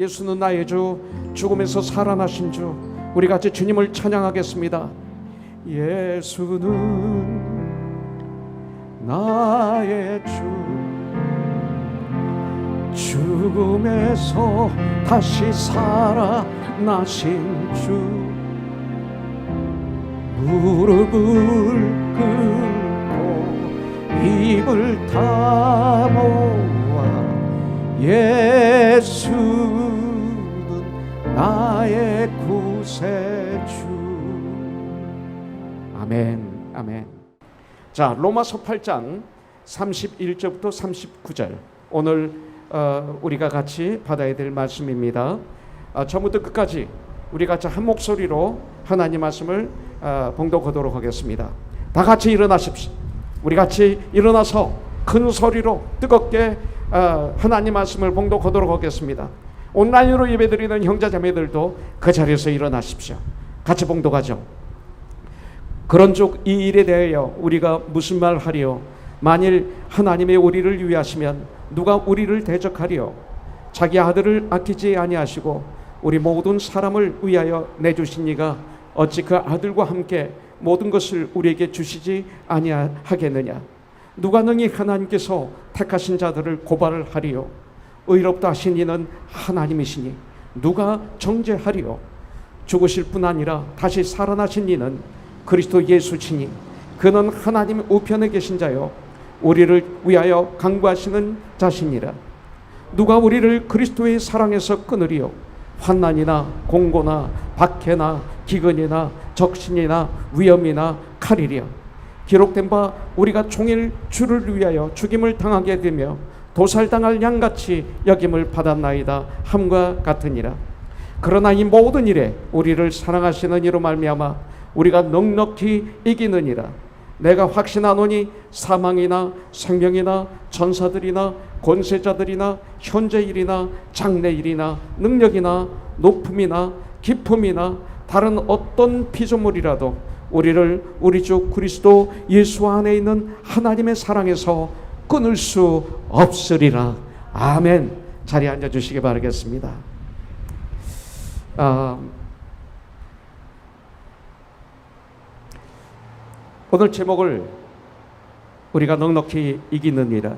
예수는 나의 주, 죽음에서 살아나신 주. 우리 같이 주님을 찬양하겠습니다. 예수는 나의 주, 죽음에서 다시 살아나신 주. 무릎을 꿇고 입을 다 모아 예수는 나의 구세주. 아멘, 아멘. 자, 로마서 8장 31절부터 39절 오늘 우리가 같이 받아야 될 말씀입니다. 처음부터 끝까지 우리 같이 한 목소리로 하나님 말씀을 봉독하도록 하겠습니다. 다 같이 일어나십시오. 우리 같이 일어나서 큰 소리로 뜨겁게 하나님 말씀을 봉독하도록 하겠습니다. 온라인으로 예배드리는 형제자매들도 그 자리에서 일어나십시오. 같이 봉독하죠. 그런즉 이 일에 대하여 우리가 무슨 말 하리요? 만일 하나님의 우리를 위하시면 누가 우리를 대적하리요? 자기 아들을 아끼지 아니하시고 우리 모든 사람을 위하여 내주신 이가 어찌 그 아들과 함께 모든 것을 우리에게 주시지 아니하겠느냐? 누가 능히 하나님께서 택하신 자들을 고발을 하리요? 의롭다 하신 이는 하나님이시니 누가 정죄하리요? 죽으실 뿐 아니라 다시 살아나신 이는 그리스도 예수시니 그는 하나님 우편에 계신 자요 우리를 위하여 강구하시는 자시니라. 누가 우리를 그리스도의 사랑에서 끊으리요? 환난이나 공고나 박해나 기근이나 적신이나 위험이나 칼이리요. 기록된 바 우리가 종일 주를 위하여 죽임을 당하게 되며 도살당할 양같이 여김을 받았나이다 함과 같으니라. 그러나 이 모든 일에 우리를 사랑하시는 이로 말미암아 우리가 넉넉히 이기느니라. 내가 확신하노니 사망이나 생명이나 전사들이나 권세자들이나 현재일이나 장래일이나 능력이나 높음이나 깊음이나 다른 어떤 피조물이라도 우리를 우리 주 그리스도 예수 안에 있는 하나님의 사랑에서 끊을 수 없으리라. 아멘. 자리에 앉아주시기 바라겠습니다. 오늘 제목을 우리가 넉넉히 이기느니라.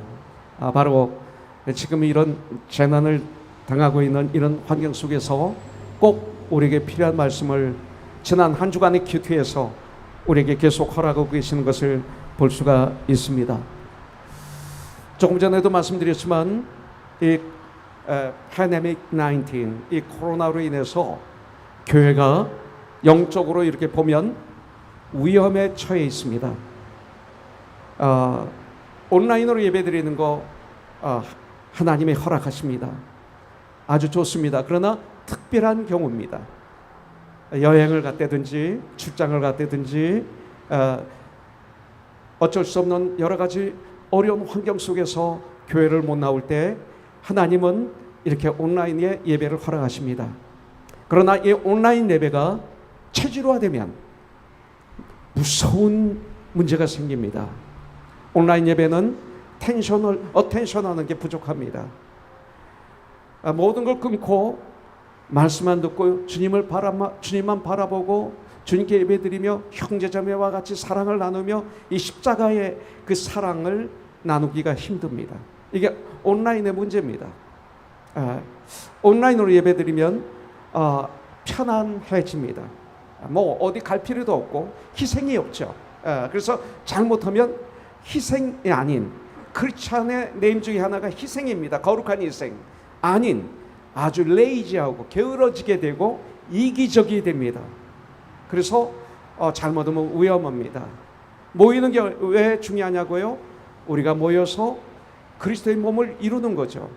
바로 지금 이런 재난을 당하고 있는 이런 환경 속에서 꼭 우리에게 필요한 말씀을 지난 한 주간의 큐티에서 우리에게 계속 허락하고 계시는 것을 볼 수가 있습니다. 조금 전에도 말씀드렸지만 이 pandemic 19, 이 코로나로 인해서 교회가 영적으로 이렇게 보면 위험에 처해 있습니다. 온라인으로 예배드리는 거 하나님이 허락하십니다. 아주 좋습니다. 그러나 특별한 경우입니다. 여행을 갔다든지 출장을 갔다든지 어쩔 수 없는 여러 가지 어려운 환경 속에서 교회를 못 나올 때 하나님은 이렇게 온라인의 예배를 허락하십니다. 그러나 이 온라인 예배가 체질화되면 무서운 문제가 생깁니다. 온라인 예배는 어텐션하는 게 부족합니다. 모든 걸 끊고 말씀만 듣고 주님만 바라보고 주님께 예배드리며 형제자매와 같이 사랑을 나누며 이 십자가의 그 사랑을 나누기가 힘듭니다. 이게 온라인의 문제입니다. 온라인으로 예배드리면 편안해집니다. 뭐 어디 갈 필요도 없고 희생이 없죠. 그래서 잘못하면 희생이 아닌 크리스찬의 네임 중에 하나가 희생입니다. 거룩한 희생 아닌 아주 레이지하고 게으러지게 되고 이기적이 됩니다. 그래서 잘못하면 위험합니다. 모이는 게 왜 중요하냐고요? 우리가 모여서 그리스도의 몸을 이루는 거죠.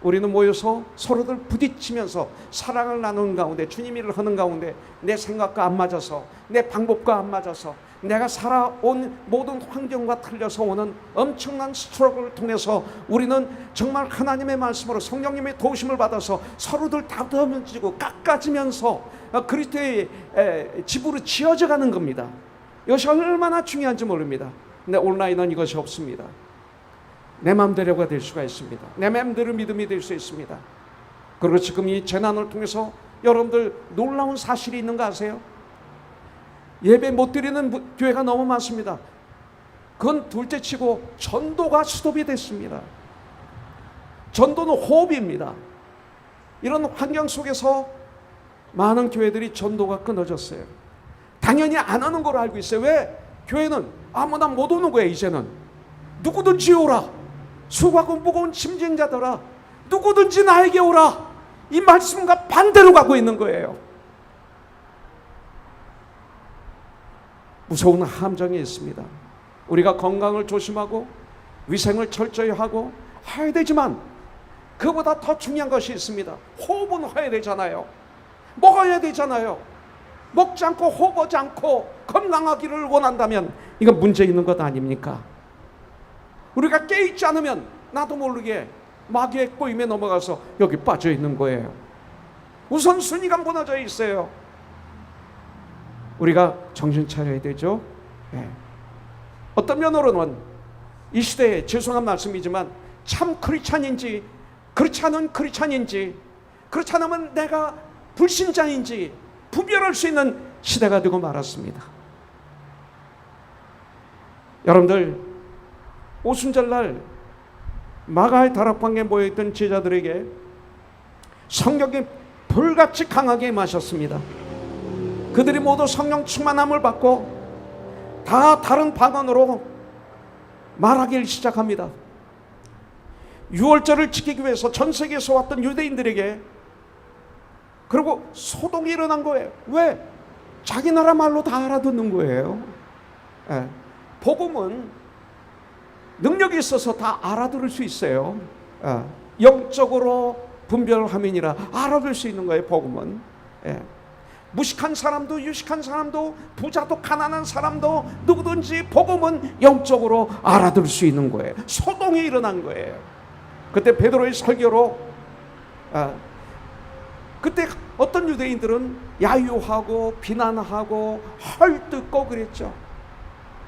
우리는 모여서 서로들 부딪히면서 사랑을 나누는 가운데 주님 일을 하는 가운데 내 생각과 안 맞아서 내 방법과 안 맞아서 내가 살아온 모든 환경과 틀려서 오는 엄청난 스트러글을 통해서 우리는 정말 하나님의 말씀으로 성령님의 도우심을 받아서 서로들 다듬어지고 깎아지면서 그리스도의 집으로 지어져 가는 겁니다. 이것이 얼마나 중요한지 모릅니다. 근데 온라인은 이것이 없습니다. 내 마음대로가 될 수가 있습니다. 내 마음대로 믿음이 될 수 있습니다. 그리고 지금 이 재난을 통해서 여러분들 놀라운 사실이 있는 거 아세요? 예배 못 드리는 교회가 너무 많습니다. 그건 둘째치고 전도가 스톱이 됐습니다. 전도는 호흡입니다. 이런 환경 속에서 많은 교회들이 전도가 끊어졌어요. 당연히 안 하는 걸 알고 있어요. 왜? 교회는 아무나 못 오는 거예요. 이제는 누구든지 오라. 수고하고 무거운 짐진 자들아, 누구든지 나에게 오라. 이 말씀과 반대로 가고 있는 거예요. 무서운 함정이 있습니다. 우리가 건강을 조심하고 위생을 철저히 하고 해야 되지만 그보다 더 중요한 것이 있습니다. 호흡은 해야 되잖아요. 먹어야 되잖아요. 먹지 않고 호흡하지 않고 건강하기를 원한다면 이건 문제 있는 것 아닙니까? 우리가 깨있지 않으면 나도 모르게 마귀의 꼬임에 넘어가서 여기 빠져 있는 거예요. 우선순위가 무너져 있어요. 우리가 정신 차려야 되죠. 네. 어떤 면으로는 이 시대에 죄송한 말씀이지만 참 크리스찬인지 그렇지 않은 크리스찬인지 그렇지 않으면 내가 불신자인지 구별할 수 있는 시대가 되고 말았습니다. 여러분들 오순절날 마가의 다락방에 모여있던 제자들에게 성령이 불같이 강하게 임하셨습니다. 그들이 모두 성령 충만함을 받고 다 다른 방언으로 말하기를 시작합니다. 6월절을 지키기 위해서 전 세계에서 왔던 유대인들에게 그리고 소동이 일어난 거예요. 왜? 자기 나라 말로 다 알아듣는 거예요. 예. 복음은 능력이 있어서 다 알아들을 수 있어요. 예. 영적으로 분별함이니라 알아들 수 있는 거예요. 복음은. 예. 무식한 사람도 유식한 사람도 부자도 가난한 사람도 누구든지 복음은 영적으로 알아들 수 있는 거예요. 소동이 일어난 거예요. 그때 베드로의 설교로 그때 어떤 유대인들은 야유하고 비난하고 헐뜯고 그랬죠.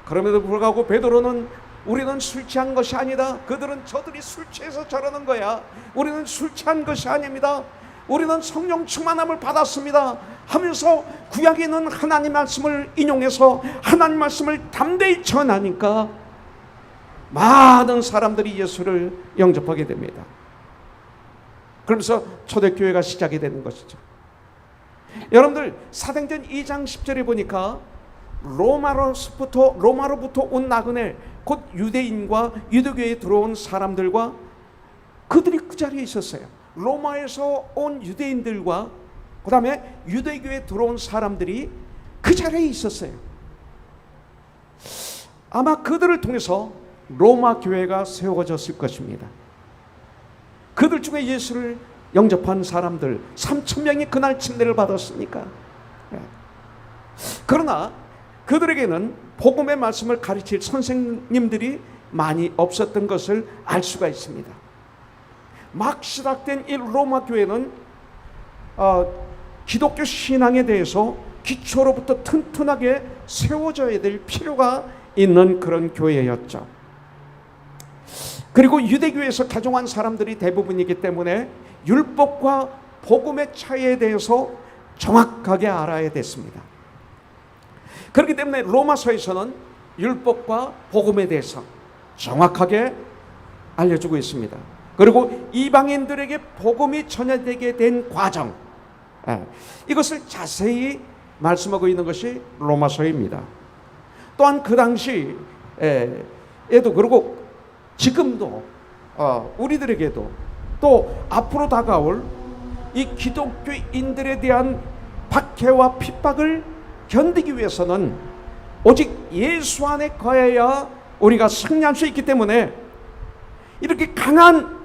그럼에도 불구하고 베드로는 우리는 술 취한 것이 아니다. 그들은 저들이 술 취해서 저러는 거야. 우리는 술 취한 것이 아닙니다. 우리는 성령 충만함을 받았습니다 하면서 구약에 있는 하나님 말씀을 인용해서 하나님 말씀을 담대히 전하니까 많은 사람들이 예수를 영접하게 됩니다. 그러면서 초대교회가 시작이 되는 것이죠. 여러분들 사도행전 2장 10절에 보니까 로마로부터 온 나그네 곧 유대인과 유대교회에 들어온 사람들과 그들이 그 자리에 있었어요. 로마에서 온 유대인들과 그 다음에 유대교회에 들어온 사람들이 그 자리에 있었어요. 아마 그들을 통해서 로마 교회가 세워졌을 것입니다. 그들 중에 예수를 영접한 사람들 3,000명이 그날 침례를 받았으니까. 그러나 그들에게는 복음의 말씀을 가르칠 선생님들이 많이 없었던 것을 알 수가 있습니다. 막 시작된 이 로마 교회는 기독교 신앙에 대해서 기초로부터 튼튼하게 세워져야 될 필요가 있는 그런 교회였죠. 그리고 유대교에서 개종한 사람들이 대부분이기 때문에 율법과 복음의 차이에 대해서 정확하게 알아야 됐습니다. 그렇기 때문에 로마서에서는 율법과 복음에 대해서 정확하게 알려주고 있습니다. 그리고 이방인들에게 복음이 전해되게 된 과정, 이것을 자세히 말씀하고 있는 것이 로마서입니다. 또한 그 당시에도 그리고 지금도 우리들에게도 또 앞으로 다가올 이 기독교인들에 대한 박해와 핍박을 견디기 위해서는 오직 예수 안에 거해야 우리가 승리할 수 있기 때문에 이렇게 강한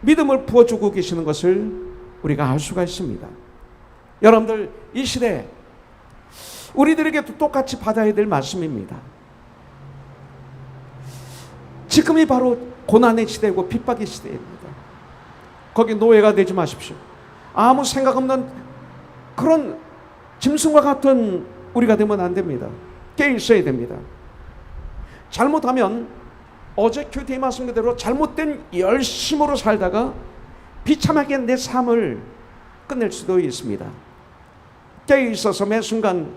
믿음을 부어주고 계시는 것을 우리가 알 수가 있습니다. 여러분들 이 시대에 우리들에게도 똑같이 받아야 될 말씀입니다. 지금이 바로 고난의 시대고 핍박의 시대입니다. 거기 노예가 되지 마십시오. 아무 생각 없는 그런 짐승과 같은 우리가 되면 안 됩니다. 깨 있어야 됩니다. 잘못하면 어제 교회에 말씀 그대로 잘못된 열심으로 살다가 비참하게 내 삶을 끝낼 수도 있습니다. 깨어 있어서 매 순간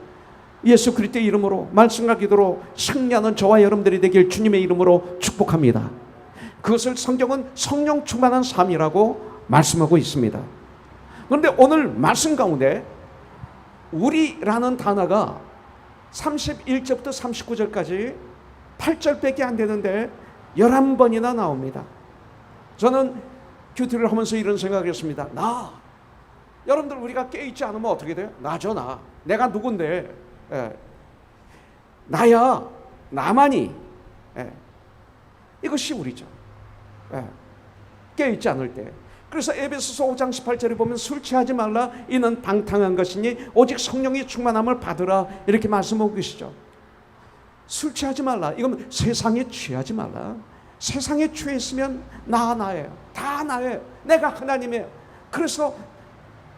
예수 그리스도의 이름으로 말씀과 기도로 승리하는 저와 여러분들이 되길 주님의 이름으로 축복합니다. 그것을 성경은 성령 충만한 삶이라고 말씀하고 있습니다. 그런데 오늘 말씀 가운데 우리라는 단어가 31절부터 39절까지 8절밖에 안 되는데 11번이나 나옵니다. 저는 큐티를 하면서 이런 생각을 했습니다. 여러분들 우리가 깨어있지 않으면 어떻게 돼요? 나죠, 나. 내가 누군데? 나야, 나만이. 이것이 우리죠. 깨어있지 않을 때. 그래서 에베소서 5장 18절에 보면 술 취하지 말라 이는 방탕한 것이니 오직 성령의 충만함을 받으라 이렇게 말씀하고 계시죠. 술 취하지 말라. 이건 세상에 취하지 말라. 세상에 취했으면 나예요. 다 나예요. 내가 하나님이에요. 그래서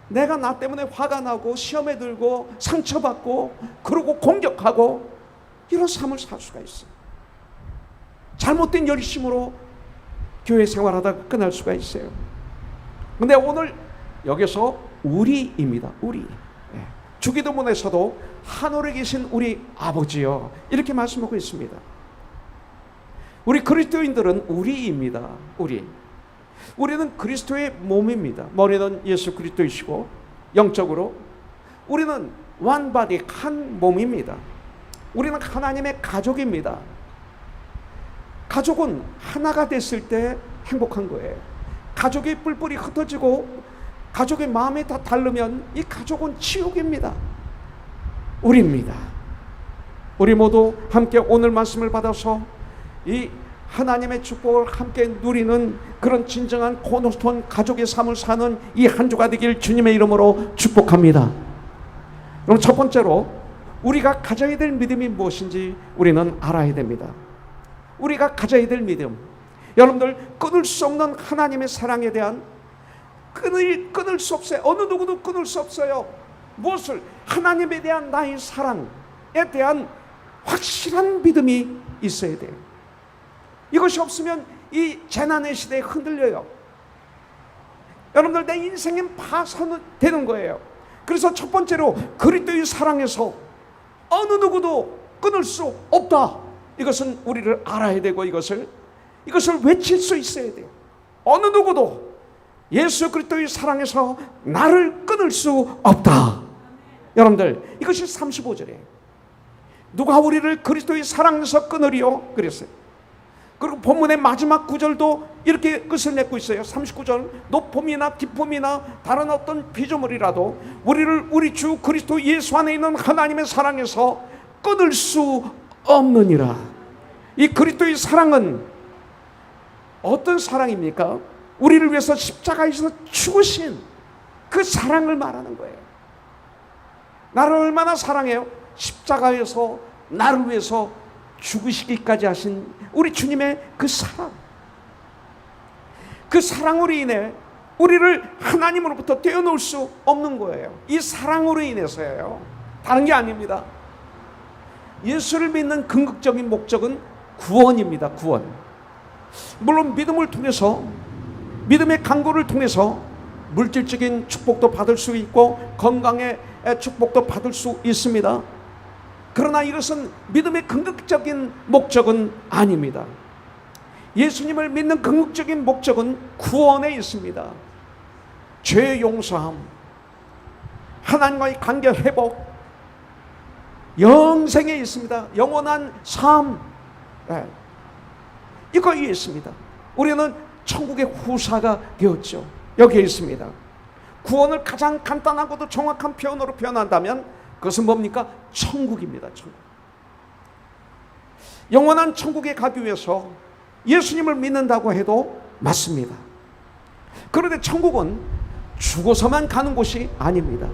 내가 나 때문에 화가 나고 시험에 들고 상처받고 그러고 공격하고 이런 삶을 살 수가 있어요. 잘못된 열심으로 교회 생활하다가 끝날 수가 있어요. 근데 오늘 여기서 우리입니다. 우리. 주기도문에서도 하늘에 계신 우리 아버지요 이렇게 말씀하고 있습니다. 우리 그리스도인들은 우리입니다. 우리는 그리스도의 몸입니다. 머리는 예수 그리스도이시고 영적으로 우리는 one body, 한 몸입니다. 우리는 하나님의 가족입니다. 가족은 하나가 됐을 때 행복한 거예요. 가족이 뿔뿔이 흩어지고 가족의 마음이 다 다르면 이 가족은 지옥입니다. 우리입니다. 우리 모두 함께 오늘 말씀을 받아서 이 하나님의 축복을 함께 누리는 그런 진정한 코너스톤 가족의 삶을 사는 이 한 주가 되길 주님의 이름으로 축복합니다. 그럼 첫 번째로 우리가 가져야 될 믿음이 무엇인지 우리는 알아야 됩니다. 우리가 가져야 될 믿음, 여러분들 끊을 수 없는 하나님의 사랑에 대한 끊을 수 없어요. 어느 누구도 끊을 수 없어요. 무엇을? 하나님에 대한 나의 사랑에 대한 확실한 믿음이 있어야 돼요. 이것이 없으면 이 재난의 시대에 흔들려요. 여러분들 내 인생은 파산되는 거예요. 그래서 첫 번째로 그리스도의 사랑에서 어느 누구도 끊을 수 없다. 이것은 우리를 알아야 되고 이것을 외칠 수 있어야 돼요. 어느 누구도 예수 그리스도의 사랑에서 나를 끊을 수 없다. 여러분들 이것이 35절이에요. 누가 우리를 그리스도의 사랑에서 끊으리요? 그랬어요. 그리고 본문의 마지막 구절도 이렇게 끝을 맺고 있어요. 39절 높음이나 깊음이나 다른 어떤 피조물이라도 우리를 우리 주 그리스도 예수 안에 있는 하나님의 사랑에서 끊을 수 없느니라. 이 그리스도의 사랑은 어떤 사랑입니까? 우리를 위해서 십자가에서 죽으신 그 사랑을 말하는 거예요. 나를 얼마나 사랑해요? 십자가에서 나를 위해서 죽으시기까지 하신 우리 주님의 그 사랑, 그 사랑으로 인해 우리를 하나님으로부터 떼어놓을 수 없는 거예요. 이 사랑으로 인해서예요. 다른 게 아닙니다. 예수를 믿는 궁극적인 목적은 구원입니다. 구원. 물론 믿음을 통해서, 믿음의 강구를 통해서 물질적인 축복도 받을 수 있고 건강의 축복도 받을 수 있습니다. 그러나 이것은 믿음의 궁극적인 목적은 아닙니다. 예수님을 믿는 궁극적인 목적은 구원에 있습니다. 죄 용서함, 하나님과의 관계 회복, 영생에 있습니다. 영원한 삶, 이거에 있습니다. 우리는 천국의 후사가 되었죠. 여기에 있습니다. 구원을 가장 간단하고도 정확한 표현으로 표현한다면 그것은 뭡니까? 천국입니다. 천국. 영원한 천국에 가기 위해서 예수님을 믿는다고 해도 맞습니다. 그런데 천국은 죽어서만 가는 곳이 아닙니다.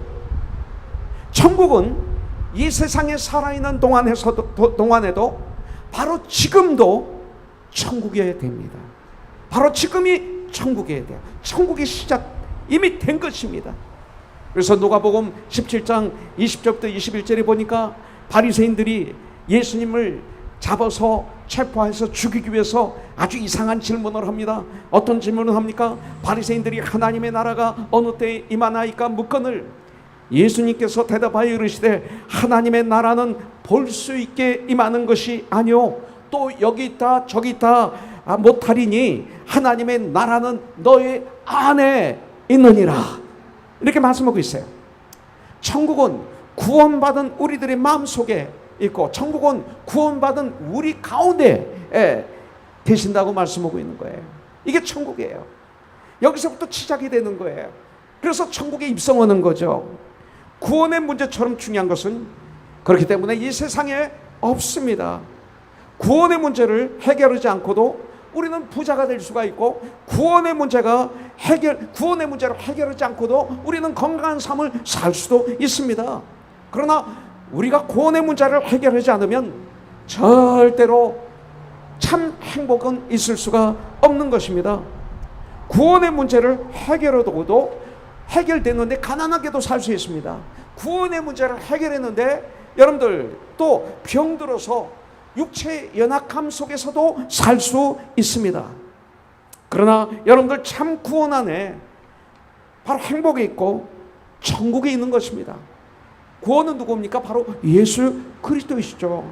천국은 이 세상에 살아있는 동안에도 바로 지금도 천국이어야 됩니다. 바로 지금이 천국이어야 돼요. 천국의 시작 이미 된 것입니다. 그래서 누가복음 17장 20절부터 21절에 보니까 바리새인들이 예수님을 잡아서 체포해서 죽이기 위해서 아주 이상한 질문을 합니다. 어떤 질문을 합니까? 바리새인들이 하나님의 나라가 어느 때에 임하나이까 묻거늘 예수님께서 대답하여 이르시되 하나님의 나라는 볼 수 있게 임하는 것이 아니요 또 여기 있다 저기 있다 못하리니 하나님의 나라는 너의 안에 있느니라. 이렇게 말씀하고 있어요. 천국은 구원받은 우리들의 마음속에 있고 천국은 구원받은 우리 가운데 계신다고 말씀하고 있는 거예요. 이게 천국이에요. 여기서부터 시작이 되는 거예요. 그래서 천국에 입성하는 거죠. 구원의 문제처럼 중요한 것은 그렇기 때문에 이 세상에 없습니다. 구원의 문제를 해결하지 않고도 우리는 부자가 될 수가 있고 구원의 문제를 해결하지 않고도 우리는 건강한 삶을 살 수도 있습니다. 그러나 우리가 구원의 문제를 해결하지 않으면 절대로 참 행복은 있을 수가 없는 것입니다. 구원의 문제를 해결하고도 해결됐는데 가난하게도 살 수 있습니다. 구원의 문제를 해결했는데 여러분들 또 병들어서 육체의 연약함 속에서도 살 수 있습니다. 그러나 여러분들 참 구원 안에 바로 행복이 있고 천국에 있는 것입니다. 구원은 누굽니까? 바로 예수 그리스도이시죠.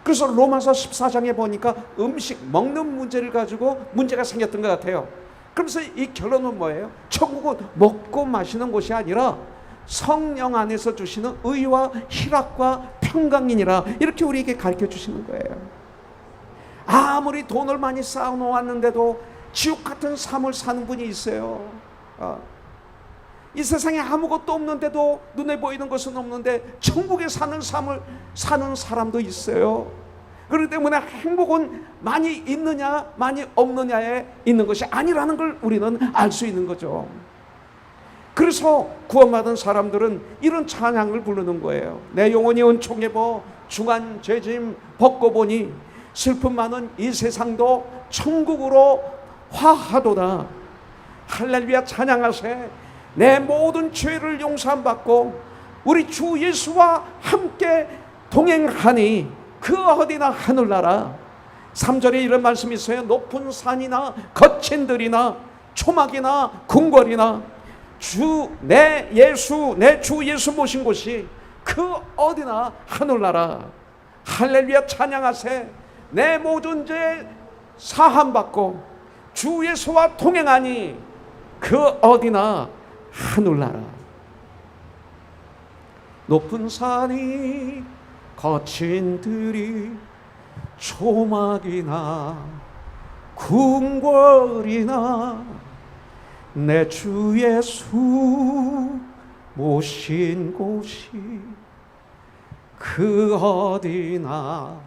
그래서 로마서 14장에 보니까 음식 먹는 문제를 가지고 문제가 생겼던 것 같아요. 그러면서 이 결론은 뭐예요? 천국은 먹고 마시는 곳이 아니라 성령 안에서 주시는 의와 희락과 평강이니라. 이렇게 우리에게 가르쳐 주시는 거예요. 아무리 돈을 많이 쌓아놓았는데도 지옥 같은 삶을 사는 분이 있어요. 이 세상에 아무것도 없는데도 눈에 보이는 것은 없는데 천국에 사는 삶을 사는 사람도 있어요. 그렇기 때문에 행복은 많이 있느냐 많이 없느냐에 있는 것이 아니라는 걸 우리는 알 수 있는 거죠. 그래서 구원받은 사람들은 이런 찬양을 부르는 거예요. 내 영혼이 은총에 버 중한 죄짐 벗고 보니 슬픔 많은 이 세상도 천국으로 화하도다. 할렐루야 찬양하세. 내 모든 죄를 용서받고 우리 주 예수와 함께 동행하니 그 어디나 하늘나라. 3절에 이런 말씀이 있어요. 높은 산이나 거친 들이나 초막이나 궁궐이나 내 주 예수 모신 곳이 그 어디나 하늘나라. 할렐루야 찬양하세. 내 모든 죄 사함받고 주 예수와 동행하니 그 어디나 하늘나라. 높은 산이 거친 들이 초막이나 궁궐이나 내 주 예수 모신 곳이 그 어디나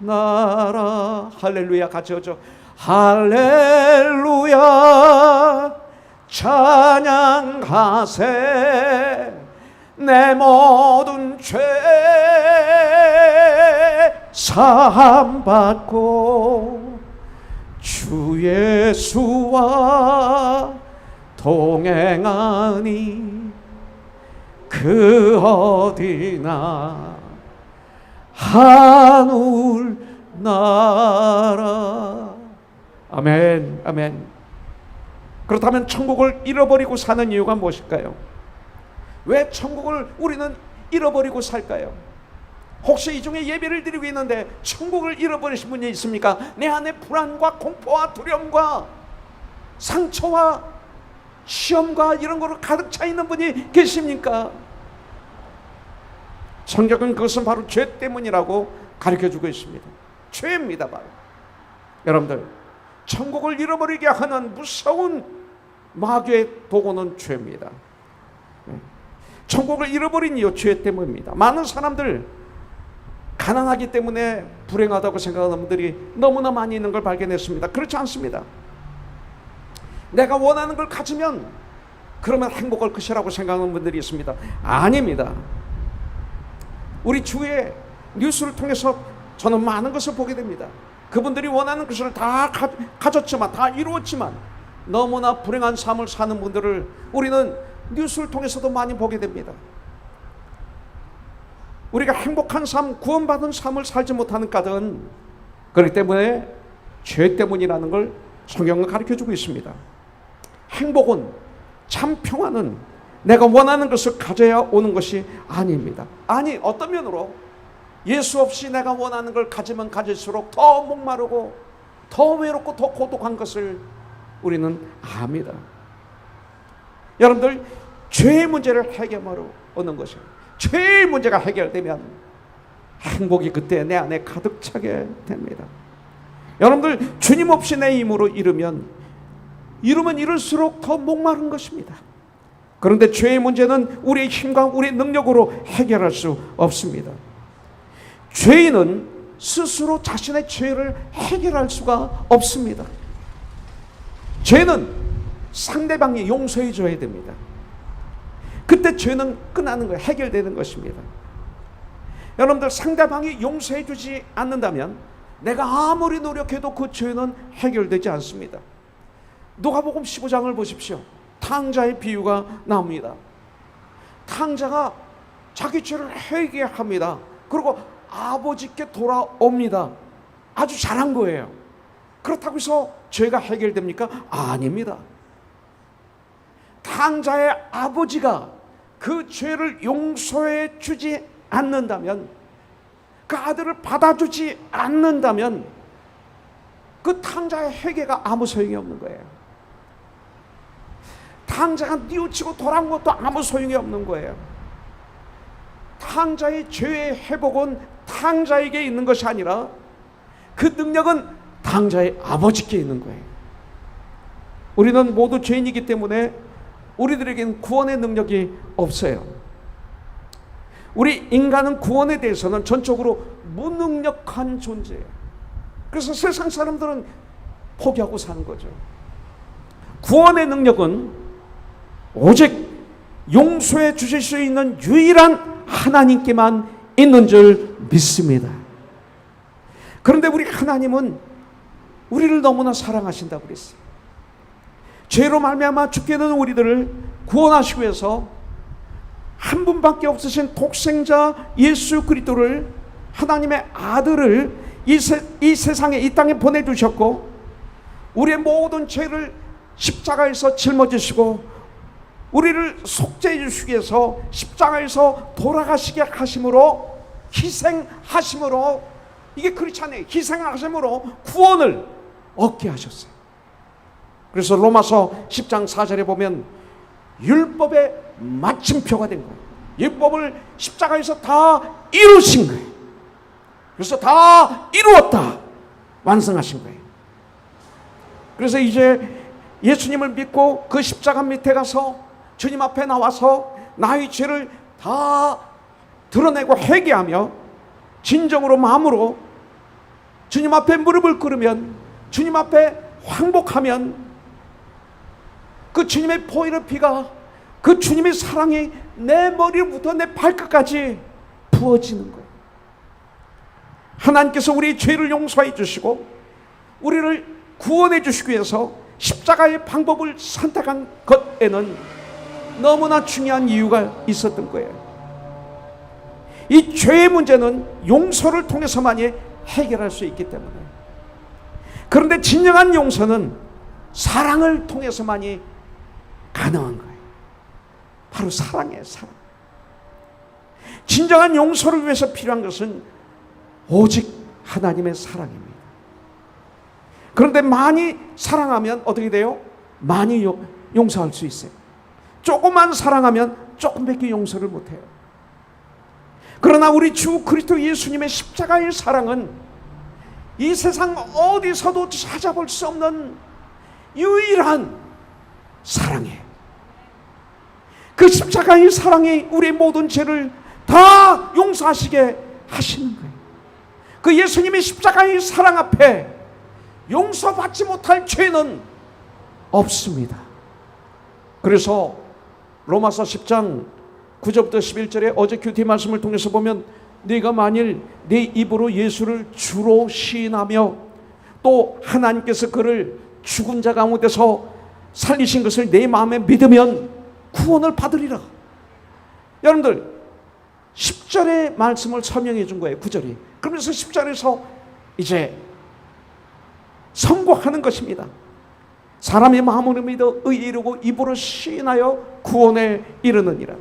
하늘나라. 할렐루야 같이 하죠. 할렐루야 찬양하세. 내 모든 죄 사함받고 주 예수와 동행하니 그 어디나 하늘나라. 아멘, 아멘. 그렇다면 천국을 잃어버리고 사는 이유가 무엇일까요? 왜 천국을 우리는 잃어버리고 살까요? 혹시 이 중에 예배를 드리고 있는데 천국을 잃어버리신 분이 있습니까? 내 안에 불안과 공포와 두려움과 상처와 시험과 이런 거로 가득 차 있는 분이 계십니까? 성경은 그것은 바로 죄 때문이라고 가르쳐주고 있습니다. 죄입니다. 바로 여러분들 천국을 잃어버리게 하는 무서운 마귀의 도구는 죄입니다. 천국을 잃어버린 이유 죄 때문입니다. 많은 사람들 가난하기 때문에 불행하다고 생각하는 분들이 너무나 많이 있는 걸 발견했습니다. 그렇지 않습니다. 내가 원하는 걸 가지면 그러면 행복할 것이라고 생각하는 분들이 있습니다. 아닙니다. 우리 주의 뉴스를 통해서 저는 많은 것을 보게 됩니다. 그분들이 원하는 것을 다 가졌지만 다 이루었지만 너무나 불행한 삶을 사는 분들을 우리는 뉴스를 통해서도 많이 보게 됩니다. 우리가 행복한 삶, 구원받은 삶을 살지 못하는 까닭은 그렇기 때문에 죄 때문이라는 걸 성경은 가르쳐주고 있습니다. 행복은, 참 평안은 내가 원하는 것을 가져야 오는 것이 아닙니다. 아니, 어떤 면으로 예수 없이 내가 원하는 걸 가지면 가질수록 더 목마르고 더 외롭고 더 고독한 것을 우리는 압니다. 여러분들, 죄의 문제를 해결하러 오는 것이에요. 죄의 문제가 해결되면 행복이 그때 내 안에 가득 차게 됩니다. 여러분들, 주님 없이 내 힘으로 이루면 이룰수록 더 목마른 것입니다. 그런데 죄의 문제는 우리의 힘과 우리의 능력으로 해결할 수 없습니다. 죄인은 스스로 자신의 죄를 해결할 수가 없습니다. 죄는 상대방이 용서해 줘야 됩니다. 그때 죄는 끝나는 거예요. 해결되는 것입니다. 여러분들, 상대방이 용서해 주지 않는다면 내가 아무리 노력해도 그 죄는 해결되지 않습니다. 누가복음 15장을 보십시오. 탕자의 비유가 나옵니다. 탕자가 자기 죄를 회개합니다. 그리고 아버지께 돌아옵니다. 아주 잘한 거예요. 그렇다고 해서 죄가 해결됩니까? 아닙니다. 탕자의 아버지가 그 죄를 용서해 주지 않는다면, 그 아들을 받아주지 않는다면 그 탕자의 회개가 아무 소용이 없는 거예요. 탕자가 뉘우치고 돌아온 것도 아무 소용이 없는 거예요. 탕자의 죄의 회복은 탕자에게 있는 것이 아니라 그 능력은 탕자의 아버지께 있는 거예요. 우리는 모두 죄인이기 때문에 우리들에게는 구원의 능력이 없어요. 우리 인간은 구원에 대해서는 전적으로 무능력한 존재예요. 그래서 세상 사람들은 포기하고 사는 거죠. 구원의 능력은 오직 용서해 주실 수 있는 유일한 하나님께만 있는 줄 믿습니다. 그런데 우리 하나님은 우리를 너무나 사랑하신다고 그랬어요. 죄로 말미암아 죽게 된 우리들을 구원하시기 위해서 한 분밖에 없으신 독생자 예수 그리스도를, 하나님의 아들을 이 세상에, 이 땅에 보내주셨고, 우리의 모든 죄를 십자가에서 짊어지시고 우리를 속죄해 주시기 위해서 십자가에서 돌아가시게 하심으로, 희생하심으로, 이게 그렇지 않아요. 희생하심으로 구원을 얻게 하셨어요. 그래서 로마서 10장 4절에 보면 율법의 마침표가 된 거예요. 율법을 십자가에서 다 이루신 거예요. 그래서 다 이루었다, 완성하신 거예요. 그래서 이제 예수님을 믿고 그 십자가 밑에 가서 주님 앞에 나와서 나의 죄를 다 드러내고 회개하며 진정으로 마음으로 주님 앞에 무릎을 꿇으면, 주님 앞에 항복하면 그 주님의 보이는 피가, 그 주님의 사랑이 내 머리부터 내 발끝까지 부어지는 거예요. 하나님께서 우리 죄를 용서해 주시고 우리를 구원해 주시기 위해서 십자가의 방법을 선택한 것에는 너무나 중요한 이유가 있었던 거예요. 이 죄의 문제는 용서를 통해서만이 해결할 수 있기 때문에. 그런데 진정한 용서는 사랑을 통해서만이 가능한 거예요. 바로 사랑이에요, 사랑. 진정한 용서를 위해서 필요한 것은 오직 하나님의 사랑입니다. 그런데 많이 사랑하면 어떻게 돼요? 많이 용서할 수 있어요. 조금만 사랑하면 조금밖에 용서를 못해요. 그러나 우리 주 그리스도 예수님의 십자가의 사랑은 이 세상 어디서도 찾아볼 수 없는 유일한 사랑이에요. 그 십자가의 사랑이 우리의 모든 죄를 다 용서하시게 하시는 거예요. 그 예수님의 십자가의 사랑 앞에 용서받지 못할 죄는 없습니다. 그래서 로마서 10장 9절부터 11절에 어제 큐티 말씀을 통해서 보면, 네가 만일 네 입으로 예수를 주로 시인하며 또 하나님께서 그를 죽은 자 가운데서 살리신 것을 내 마음에 믿으면 구원을 받으리라. 여러분들, 10절의 말씀을 설명해 준 거예요. 9절이. 그러면서 10절에서 이제 선고하는 것입니다. 사람의 마음으로 믿어 의에 이르고 입으로 시인하여 구원에 이르느니라.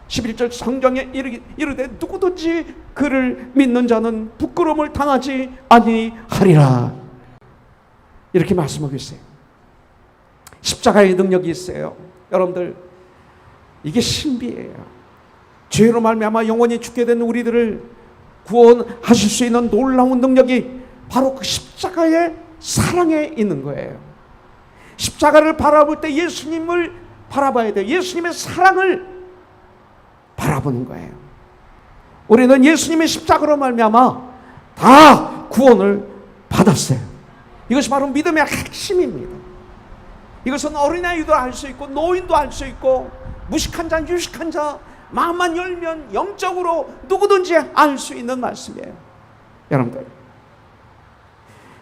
11절 성경에 이르되 누구든지 그를 믿는 자는 부끄러움을 당하지 아니하리라. 이렇게 말씀하고 있어요. 십자가의 능력이 있어요. 여러분들, 이게 신비예요. 죄로 말미암아 영원히 죽게 된 우리들을 구원하실 수 있는 놀라운 능력이 바로 그 십자가의 사랑에 있는 거예요. 십자가를 바라볼 때 예수님을 바라봐야 돼요. 예수님의 사랑을 바라보는 거예요. 우리는 예수님의 십자가로 말미암아 다 구원을 받았어요. 이것이 바로 믿음의 핵심입니다. 이것은 어린아이도 알 수 있고 노인도 알 수 있고 무식한 자, 유식한 자, 마음만 열면 영적으로 누구든지 알 수 있는 말씀이에요. 여러분들,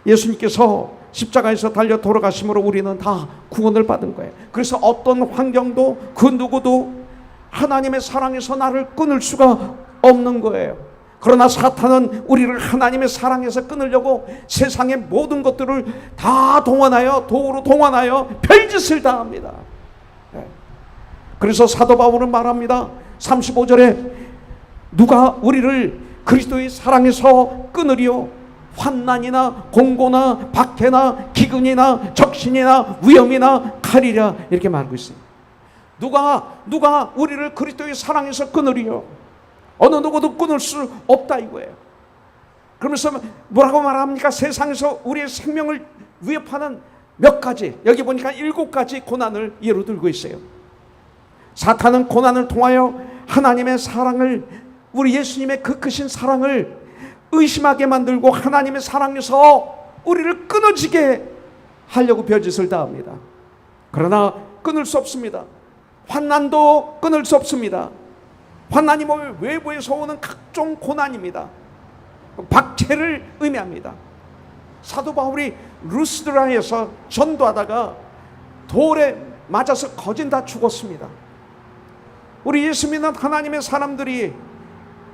예수님께서 십자가에서 달려 돌아가심으로 우리는 다 구원을 받은 거예요. 그래서 어떤 환경도 그 누구도 하나님의 사랑에서 나를 끊을 수가 없는 거예요. 그러나 사탄은 우리를 하나님의 사랑에서 끊으려고 세상의 모든 것들을 다 동원하여, 도구로 동원하여 별짓을 다 합니다. 그래서 사도 바울은 말합니다. 35절에 누가 우리를 그리스도의 사랑에서 끊으리요? 환난이나 공고나 박해나 기근이나 적신이나 위험이나 칼이라. 이렇게 말하고 있어요. 누가 우리를 그리스도의 사랑에서 끊으리요? 어느 누구도 끊을 수 없다 이거예요. 그러면서 뭐라고 말합니까? 세상에서 우리의 생명을 위협하는 몇 가지, 여기 보니까 7가지 고난을 예로 들고 있어요. 사탄은 고난을 통하여 하나님의 사랑을, 우리 예수님의 그 크신 사랑을 의심하게 만들고 하나님의 사랑에서 우리를 끊어지게 하려고 별짓을 다 합니다. 그러나 끊을 수 없습니다. 환난도 끊을 수 없습니다. 환난이 뭐 외부에서 오는 각종 고난입니다. 박해를 의미합니다. 사도 바울이 루스드라에서 전도하다가 돌에 맞아서 거진 다 죽었습니다. 우리 예수 믿는 하나님의 사람들이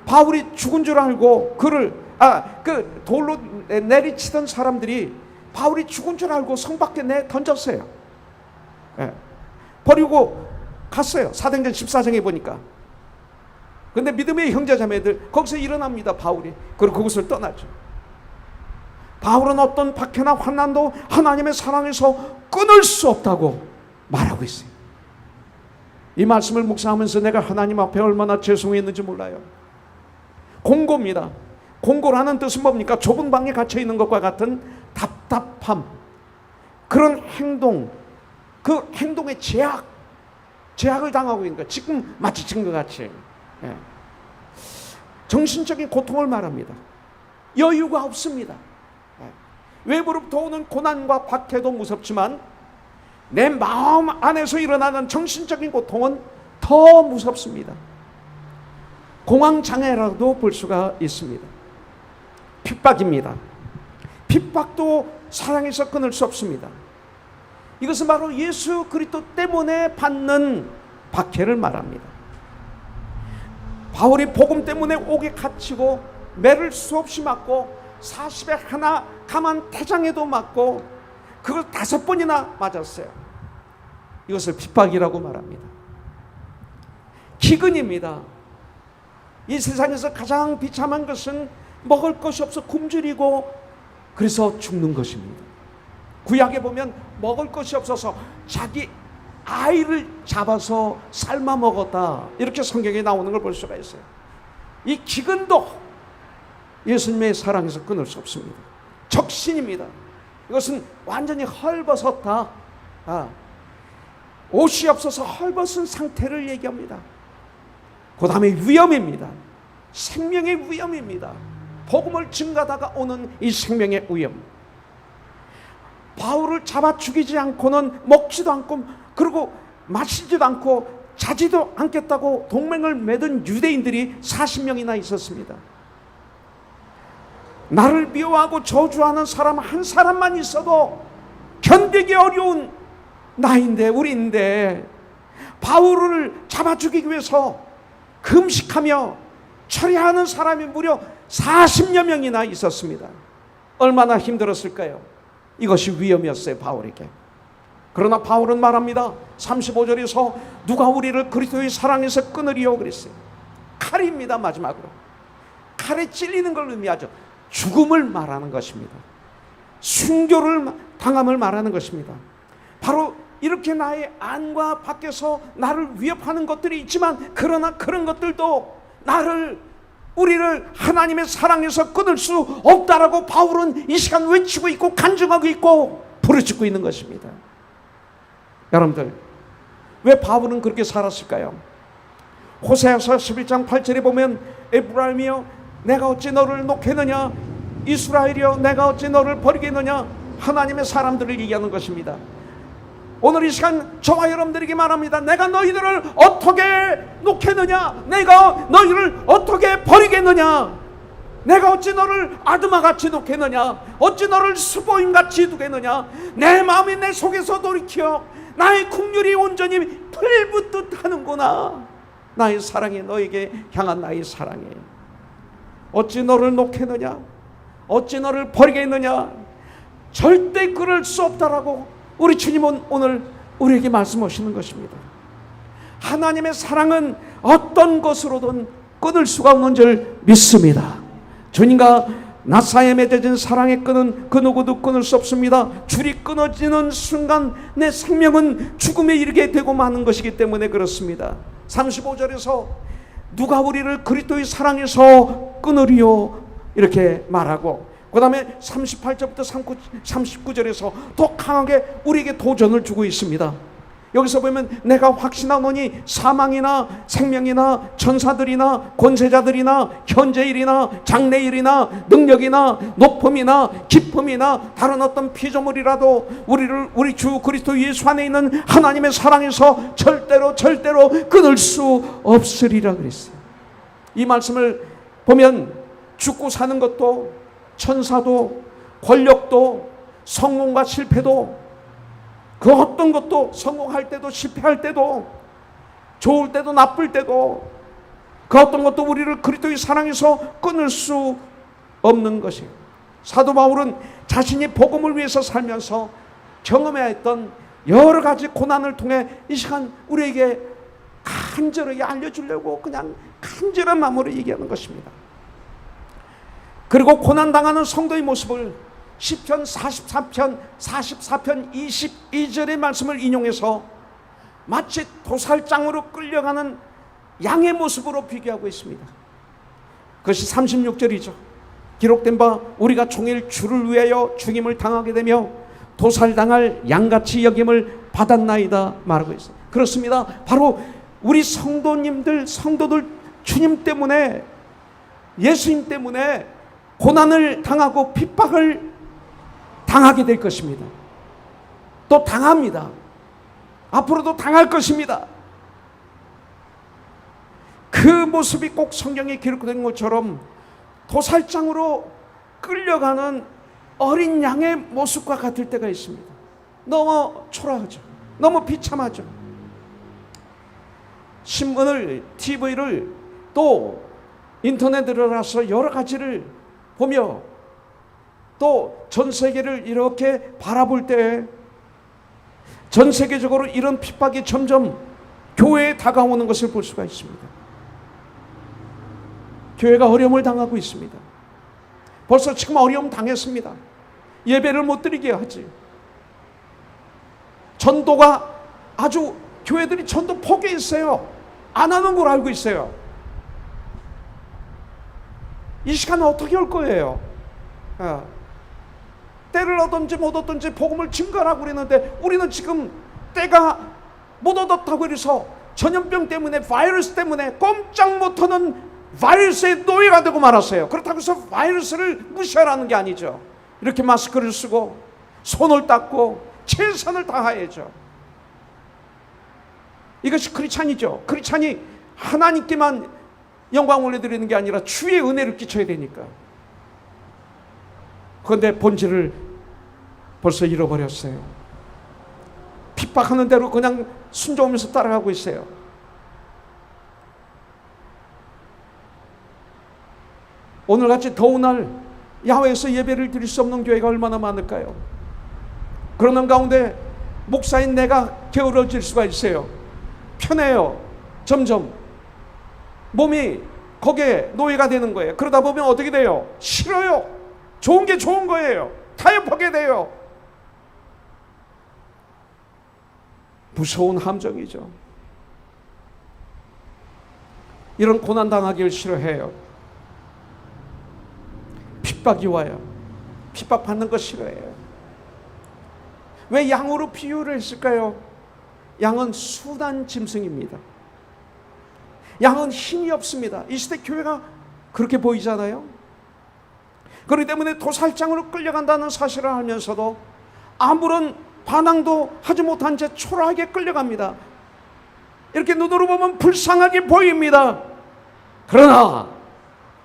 바울이 죽은 줄 알고 그 돌로 내리치던 사람들이 바울이 죽은 줄 알고 성 밖에 던졌어요. 버리고 갔어요. 사도행전 14장에 보니까. 근데 믿음의 형제자매들 거기서 일어납니다. 바울이. 그리고 그곳을 떠나죠. 바울은 어떤 박해나 환난도 하나님의 사랑에서 끊을 수 없다고 말하고 있어요. 이 말씀을 묵상하면서 내가 하나님 앞에 얼마나 죄송했는지 몰라요. 공고입니다. 공고라는 뜻은 뭡니까? 좁은 방에 갇혀 있는 것과 같은 답답함, 그런 행동, 그 행동의 제약을 당하고 있는 거예요. 지금 마치 지금 것 같이. 정신적인 고통을 말합니다. 여유가 없습니다. 외부로부터 오는 고난과 박해도 무섭지만 내 마음 안에서 일어나는 정신적인 고통은 더 무섭습니다. 공황장애라도 볼 수가 있습니다. 핍박입니다. 핍박도 사랑에서 끊을 수 없습니다. 이것은 바로 예수 그리스도 때문에 받는 박해를 말합니다. 바울이 복음 때문에 옥에 갇히고 매를 수없이 맞고 40에 하나 가만 태장에도 맞고 그걸 5번이나 맞았어요. 이것을 핍박이라고 말합니다. 기근입니다. 이 세상에서 가장 비참한 것은 먹을 것이 없어 굶주리고 그래서 죽는 것입니다. 구약에 보면 먹을 것이 없어서 자기 아이를 잡아서 삶아 먹었다, 이렇게 성경에 나오는 걸 볼 수가 있어요. 이 기근도 예수님의 사랑에서 끊을 수 없습니다. 적신입니다. 이것은 완전히 헐벗었다, 옷이 없어서 헐벗은 상태를 얘기합니다. 그 다음에 위험입니다. 생명의 위험입니다. 복음을 증가하다가 오는 이 생명의 위험. 바울을 잡아 죽이지 않고는 먹지도 않고 그리고 마시지도 않고 자지도 않겠다고 동맹을 맺은 유대인들이 40명이나 있었습니다. 나를 미워하고 저주하는 사람 한 사람만 있어도 견디기 어려운 나인데, 우리인데 바울을 잡아 죽이기 위해서 금식하며 처리하는 사람이 무려 40여 명이나 있었습니다. 얼마나 힘들었을까요? 이것이 위험이었어요, 바울에게. 그러나 바울은 말합니다. 35절에서 누가 우리를 그리스도의 사랑에서 끊으리요 그랬어요. 칼입니다. 마지막으로 칼에 찔리는 걸 의미하죠. 죽음을 말하는 것입니다. 순교를 당함을 말하는 것입니다. 바로 이렇게 나의 안과 밖에서 나를 위협하는 것들이 있지만, 그러나 그런 것들도 우리를 하나님의 사랑에서 끊을 수 없다라고 바울은 이 시간 외치고 있고 간증하고 있고 부르짖고 있는 것입니다. 여러분들, 왜 바울은 그렇게 살았을까요? 호세아서 11장 8절에 보면 에브라임이여 내가 어찌 너를 놓겠느냐, 이스라엘이여 내가 어찌 너를 버리겠느냐, 하나님의 사람들을 얘기하는 것입니다. 오늘 이 시간 저와 여러분들에게 말합니다. 내가 너희들을 어떻게 놓겠느냐, 내가 너희를 어떻게 버리겠느냐, 내가 어찌 너를 아드마같이 놓겠느냐, 어찌 너를 스보임같이 두겠느냐, 내 마음이 내 속에서 돌이켜 나의 긍휼이 온전히 풀붙듯 하는구나. 나의 사랑이, 너에게 향한 나의 사랑이 어찌 너를 놓겠느냐, 어찌 너를 버리겠느냐. 절대 그럴 수 없다라고 우리 주님은 오늘 우리에게 말씀하시는 것입니다. 하나님의 사랑은 어떤 것으로든 끊을 수가 없는 줄 믿습니다. 주님과 나 사이에 맺어진 사랑의 끈은 그 누구도 끊을 수 없습니다. 줄이 끊어지는 순간 내 생명은 죽음에 이르게 되고 마는 것이기 때문에 그렇습니다. 35절에서 누가 우리를 그리스도의 사랑에서 끊으리요 이렇게 말하고, 그 다음에 38절부터 39절에서 더 강하게 우리에게 도전을 주고 있습니다. 여기서 보면 내가 확신하노니 사망이나 생명이나 천사들이나 권세자들이나 현재일이나 장래일이나 능력이나 높음이나 깊음이나 다른 어떤 피조물이라도 우리 주 그리스도 예수 안에 있는 하나님의 사랑에서 절대로 끊을 수 없으리라 그랬어요. 이 말씀을 보면 죽고 사는 것도, 천사도, 권력도, 성공과 실패도, 그 어떤 것도, 성공할 때도 실패할 때도, 좋을 때도 나쁠 때도, 그 어떤 것도 우리를 그리스도의 사랑에서 끊을 수 없는 것이에요. 사도 바울은 자신이 복음을 위해서 살면서 경험해야 했던 여러 가지 고난을 통해 이 시간 우리에게 간절하게 알려주려고 그냥 간절한 마음으로 얘기하는 것입니다. 그리고 고난당하는 성도의 모습을 시편 44편 22절의 말씀을 인용해서 마치 도살장으로 끌려가는 양의 모습으로 비교하고 있습니다. 그것이 36절이죠. 기록된 바 우리가 종일 주를 위하여 죽임을 당하게 되며 도살당할 양같이 여김을 받았나이다 말하고 있어요. 그렇습니다. 바로 우리 성도들 주님 때문에, 예수님 때문에 고난을 당하고 핍박을 당하게 될 것입니다. 또 당합니다. 앞으로도 당할 것입니다. 그 모습이 꼭 성경에 기록된 것처럼 도살장으로 끌려가는 어린 양의 모습과 같을 때가 있습니다. 너무 초라하죠. 너무 비참하죠. 신문을, TV를, 또 인터넷에 들어가서 여러 가지를 보며 또 전 세계를 이렇게 바라볼 때 전 세계적으로 이런 핍박이 점점 교회에 다가오는 것을 볼 수가 있습니다. 교회가 어려움을 당하고 있습니다. 벌써 지금 어려움 당했습니다. 예배를 못 드리게 하지. 전도가 아주, 교회들이 전도 포기했어요. 안 하는 걸 알고 있어요. 이 시간은 어떻게 할 거예요? 때를 얻든지 못 얻든지 복음을 증거하라고 그랬는데 우리는 지금 때가 못 얻었다고 해서 전염병 때문에, 바이러스 때문에 꼼짝 못하는 바이러스의 노예가 되고 말았어요. 그렇다고 해서 바이러스를 무시하라는 게 아니죠. 이렇게 마스크를 쓰고 손을 닦고 최선을 다해야죠. 이것이 크리스찬이죠. 크리스찬이 하나님께만 영광 올려드리는 게 아니라 주의 은혜를 끼쳐야 되니까. 그런데 본질을 벌써 잃어버렸어요. 핍박하는 대로 그냥 순종하면서 따라가고 있어요. 오늘같이 더운 날 야외에서 예배를 드릴 수 없는 교회가 얼마나 많을까요? 그러는 가운데 목사인 내가 게으러질 수가 있어요. 편해요. 점점 몸이 거기에 노예가 되는 거예요. 그러다 보면 어떻게 돼요? 싫어요. 좋은 게 좋은 거예요. 타협하게 돼요. 무서운 함정이죠. 이런 고난당하기를 싫어해요. 핍박이 와요. 핍박받는 거 싫어해요. 왜 양으로 비유를 했을까요? 양은 순한 짐승입니다. 양은 힘이 없습니다. 이 시대 교회가 그렇게 보이잖아요. 그렇기 때문에 도살장으로 끌려간다는 사실을 알면서도 아무런 반항도 하지 못한 채 초라하게 끌려갑니다. 이렇게 눈으로 보면 불쌍하게 보입니다. 그러나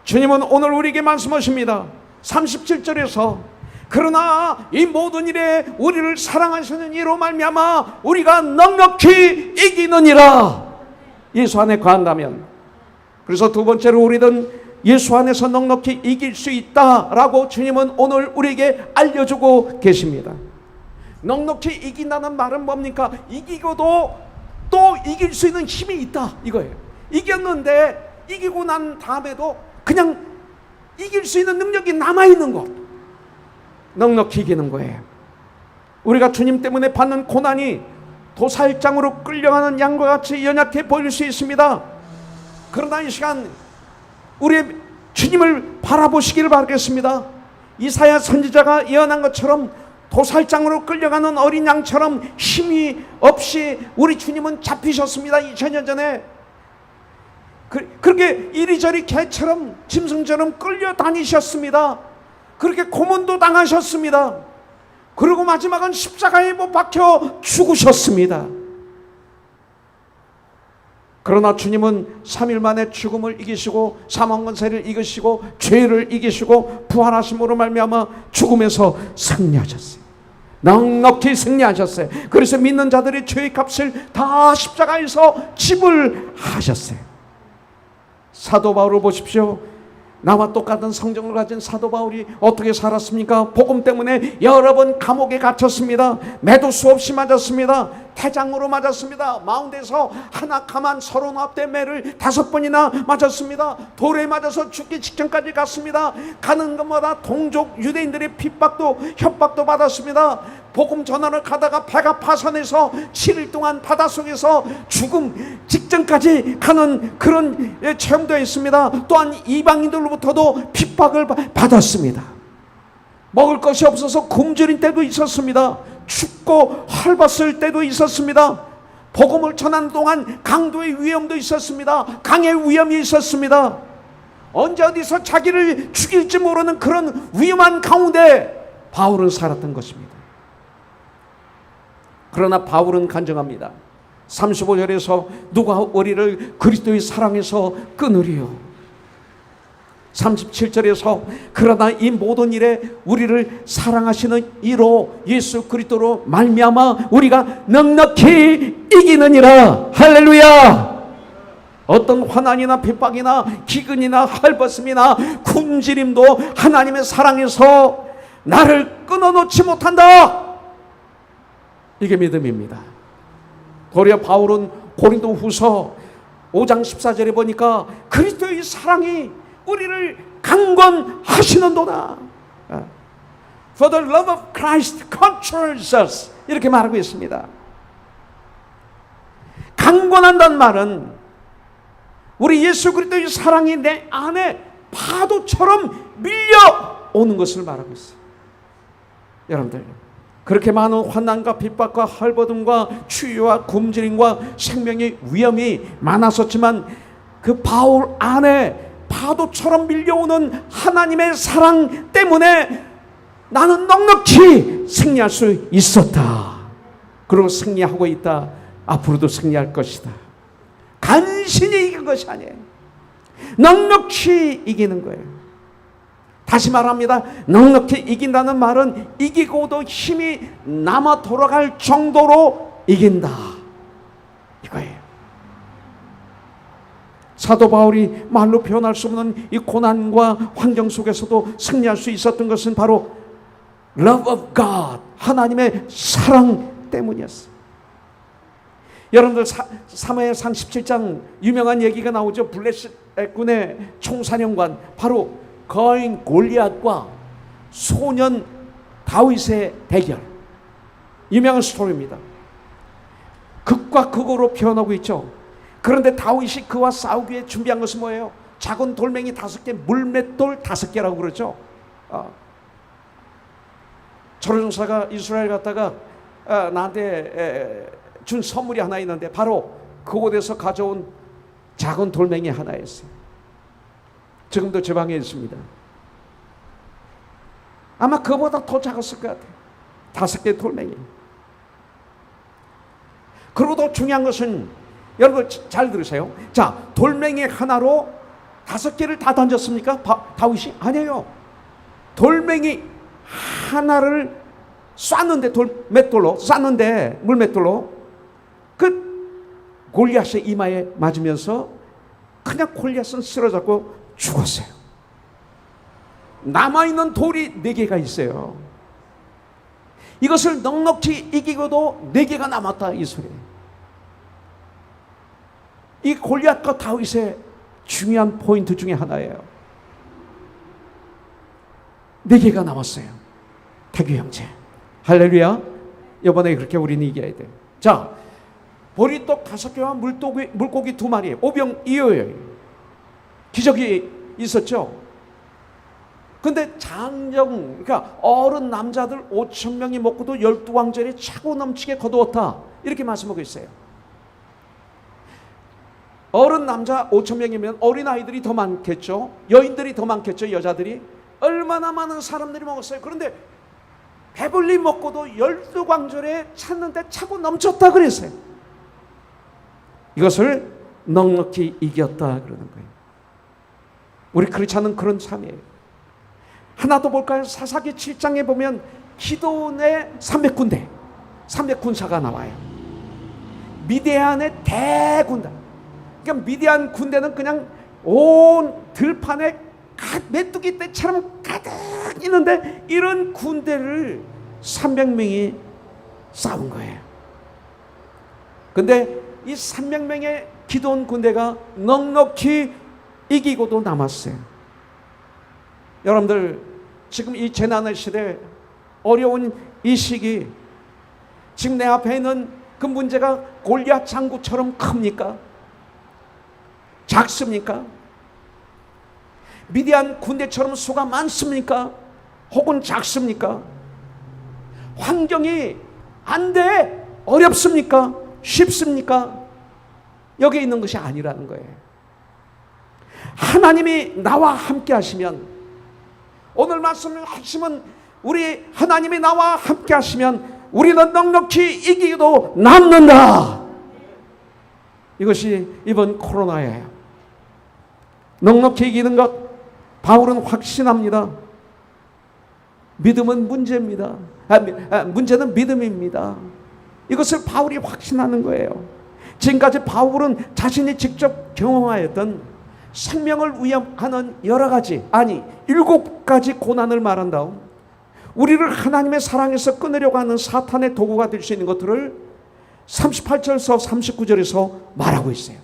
주님은 오늘 우리에게 말씀하십니다. 37절에서 그러나 이 모든 일에 우리를 사랑하시는 이로 말미암아 우리가 넉넉히 이기느니라. 예수 안에 거한다면. 그래서 두 번째로 우리는 예수 안에서 넉넉히 이길 수 있다라고 주님은 오늘 우리에게 알려주고 계십니다. 넉넉히 이긴다는 말은 뭡니까? 이기고도 또 이길 수 있는 힘이 있다 이거예요. 이겼는데 이기고 난 다음에도 그냥 이길 수 있는 능력이 남아있는 것, 넉넉히 이기는 거예요. 우리가 주님 때문에 받는 고난이 도살장으로 끌려가는 양과 같이 연약해 보일 수 있습니다. 그러나 이 시간 우리의 주님을 바라보시기를 바라겠습니다. 이사야 선지자가 예언한 것처럼 도살장으로 끌려가는 어린 양처럼 힘이 없이 우리 주님은 잡히셨습니다. 2000년 전에 그렇게 이리저리 개처럼 짐승처럼 끌려다니셨습니다. 그렇게 고문도 당하셨습니다. 그리고 마지막은 십자가에 못 박혀 죽으셨습니다. 그러나 주님은 3일 만에 죽음을 이기시고 사망 권세를 이기시고 죄를 이기시고 부활하심으로 말미암아 죽음에서 승리하셨어요. 넉넉히 승리하셨어요. 그래서 믿는 자들의 죄의 값을 다 십자가에서 지불하셨어요. 사도 바울을 보십시오. 나와 똑같은 성정을 가진 사도 바울이 어떻게 살았습니까? 복음 때문에 여러 번 감옥에 갇혔습니다. 매도 수없이 맞았습니다. 태장으로 맞았습니다. 마운드에서 하나 가만 서로 앞대 매를 5번이나 맞았습니다. 돌에 맞아서 죽기 직전까지 갔습니다. 가는 것마다 동족 유대인들의 핍박도 협박도 받았습니다. 복음 전하러 가다가 배가 파산해서 7일 동안 바닷속에서 죽음 직전까지 가는 그런 체험도 했습니다. 또한 이방인들로부터도 핍박을 받았습니다. 먹을 것이 없어서 굶주린 때도 있었습니다. 춥고 헐벗을 때도 있었습니다. 복음을 전하는 동안 강도의 위험도 있었습니다. 강의 위험이 있었습니다. 언제 어디서 자기를 죽일지 모르는 그런 위험한 가운데 바울은 살았던 것입니다. 그러나 바울은 간증합니다. 35절에서 누가 우리를 그리스도의 사랑에서 끊으리요. 37절에서 그러나 이 모든 일에 우리를 사랑하시는 이로 예수 그리스도로 말미암아 우리가 넉넉히 이기느니라. 할렐루야. 어떤 환난이나 핍박이나 기근이나 헐벗음이나 굶주림도 하나님의 사랑에서 나를 끊어놓지 못한다. 이게 믿음입니다. 도리어 바울은 고린도 후서 5장 14절에 보니까 그리스도의 사랑이 우리를 강권하시는도다. For the love of Christ controls us. 이렇게 말하고 있습니다. 강권한다는 말은 우리 예수 그리스도의 사랑이 내 안에 파도처럼 밀려오는 것을 말하고 있어요. 여러분들 그렇게 많은 환난과 핍박과 헐벗음과 추위와 굶주림과 생명의 위험이 많았었지만 그 바울 안에 파도처럼 밀려오는 하나님의 사랑 때문에 나는 넉넉히 승리할 수 있었다. 그리고 승리하고 있다. 앞으로도 승리할 것이다. 간신히 이긴 것이 아니에요. 넉넉히 이기는 거예요. 다시 말합니다. 넉넉히 이긴다는 말은 이기고도 힘이 남아 돌아갈 정도로 이긴다. 이거예요. 사도 바울이 말로 표현할 수 없는 이 고난과 환경 속에서도 승리할 수 있었던 것은 바로 Love of God, 하나님의 사랑 때문이었어요. 여러분들 사무엘상 17장 유명한 얘기가 나오죠. 블레셋 군의 총사령관, 바로 거인 골리앗과 소년 다윗의 대결, 유명한 스토리입니다. 극과 극으로 표현하고 있죠. 그런데 다윗이 그와 싸우기 위해 준비한 것은 뭐예요? 작은 돌멩이 5개, 물맷돌 5개라고 그러죠. 조련사가 이스라엘 갔다가 나한테 준 선물이 하나 있는데 바로 그곳에서 가져온 작은 돌멩이 하나였어요. 지금도 제 방에 있습니다. 아마 그보다 더 작았을 것 같아요. 5개의 돌멩이. 그리고 더 중요한 것은, 여러분 잘 들으세요. 자, 돌멩이 하나로 5개를 다 던졌습니까? 다윗이? 아니에요. 돌멩이 하나를 쐈는데, 맷돌로 쐈는데, 물맷돌로 그 골리앗의 이마에 맞으면서 그냥 골리앗은 쓰러졌고 죽었어요. 남아있는 돌이 4개가 있어요. 이것을 넉넉히 이기고도 4개가 남았다, 이 소리. 이 골리앗과 다윗의 중요한 포인트 중에 하나예요. 4개가 남았어요. 태규 형제, 할렐루야. 이번에 그렇게 우리는 이겨야 돼. 자, 보리떡 5개와 물고기 2마리, 오병이어의 기적이 있었죠. 근데 장정, 그러니까 어른 남자들 5,000명이 먹고도 12왕절에 차고 넘치게 거두었다, 이렇게 말씀하고 있어요. 어른 남자 5,000명이면 어린아이들이 더 많겠죠. 여인들이 더 많겠죠. 여자들이. 얼마나 많은 사람들이 먹었어요. 그런데 배불리 먹고도 12광절에 찼는데 차고 넘쳤다 그랬어요. 이것을 넉넉히 이겼다 그러는 거예요. 우리 크리스찬은 그런 삶이에요. 하나 더 볼까요? 사사기 7장에 보면 기도원의 300군대, 300군사가 나와요. 미디안의 대군단. 그러니까 미디안 군대는 그냥 온 들판에 메뚜기 떼처럼 가득 있는데, 이런 군대를 300명이 싸운 거예요. 근데 이 300명의 기도원 군대가 넉넉히 이기고도 남았어요. 여러분들, 지금 이 재난의 시대, 어려운 이 시기, 지금 내 앞에 있는 그 문제가 골리앗 장구처럼 큽니까? 작습니까? 미디안 군대처럼 수가 많습니까? 혹은 작습니까? 환경이 안 돼, 어렵습니까? 쉽습니까? 여기 있는 것이 아니라는 거예요. 하나님이 나와 함께 하시면, 오늘 말씀을 하시면, 우리 하나님이 나와 함께 하시면 우리는 넉넉히 이기기도 남는다. 이것이 이번 코로나예요. 넉넉히 이기는 것, 바울은 확신합니다. 믿음은 문제입니다. 문제는 믿음입니다. 이것을 바울이 확신하는 거예요. 지금까지 바울은 자신이 직접 경험하였던 생명을 위협하는 여러 가지, 아니 7가지 고난을 말한 다음 우리를 하나님의 사랑에서 끊으려고 하는 사탄의 도구가 될 수 있는 것들을 38절에서 39절에서 말하고 있어요.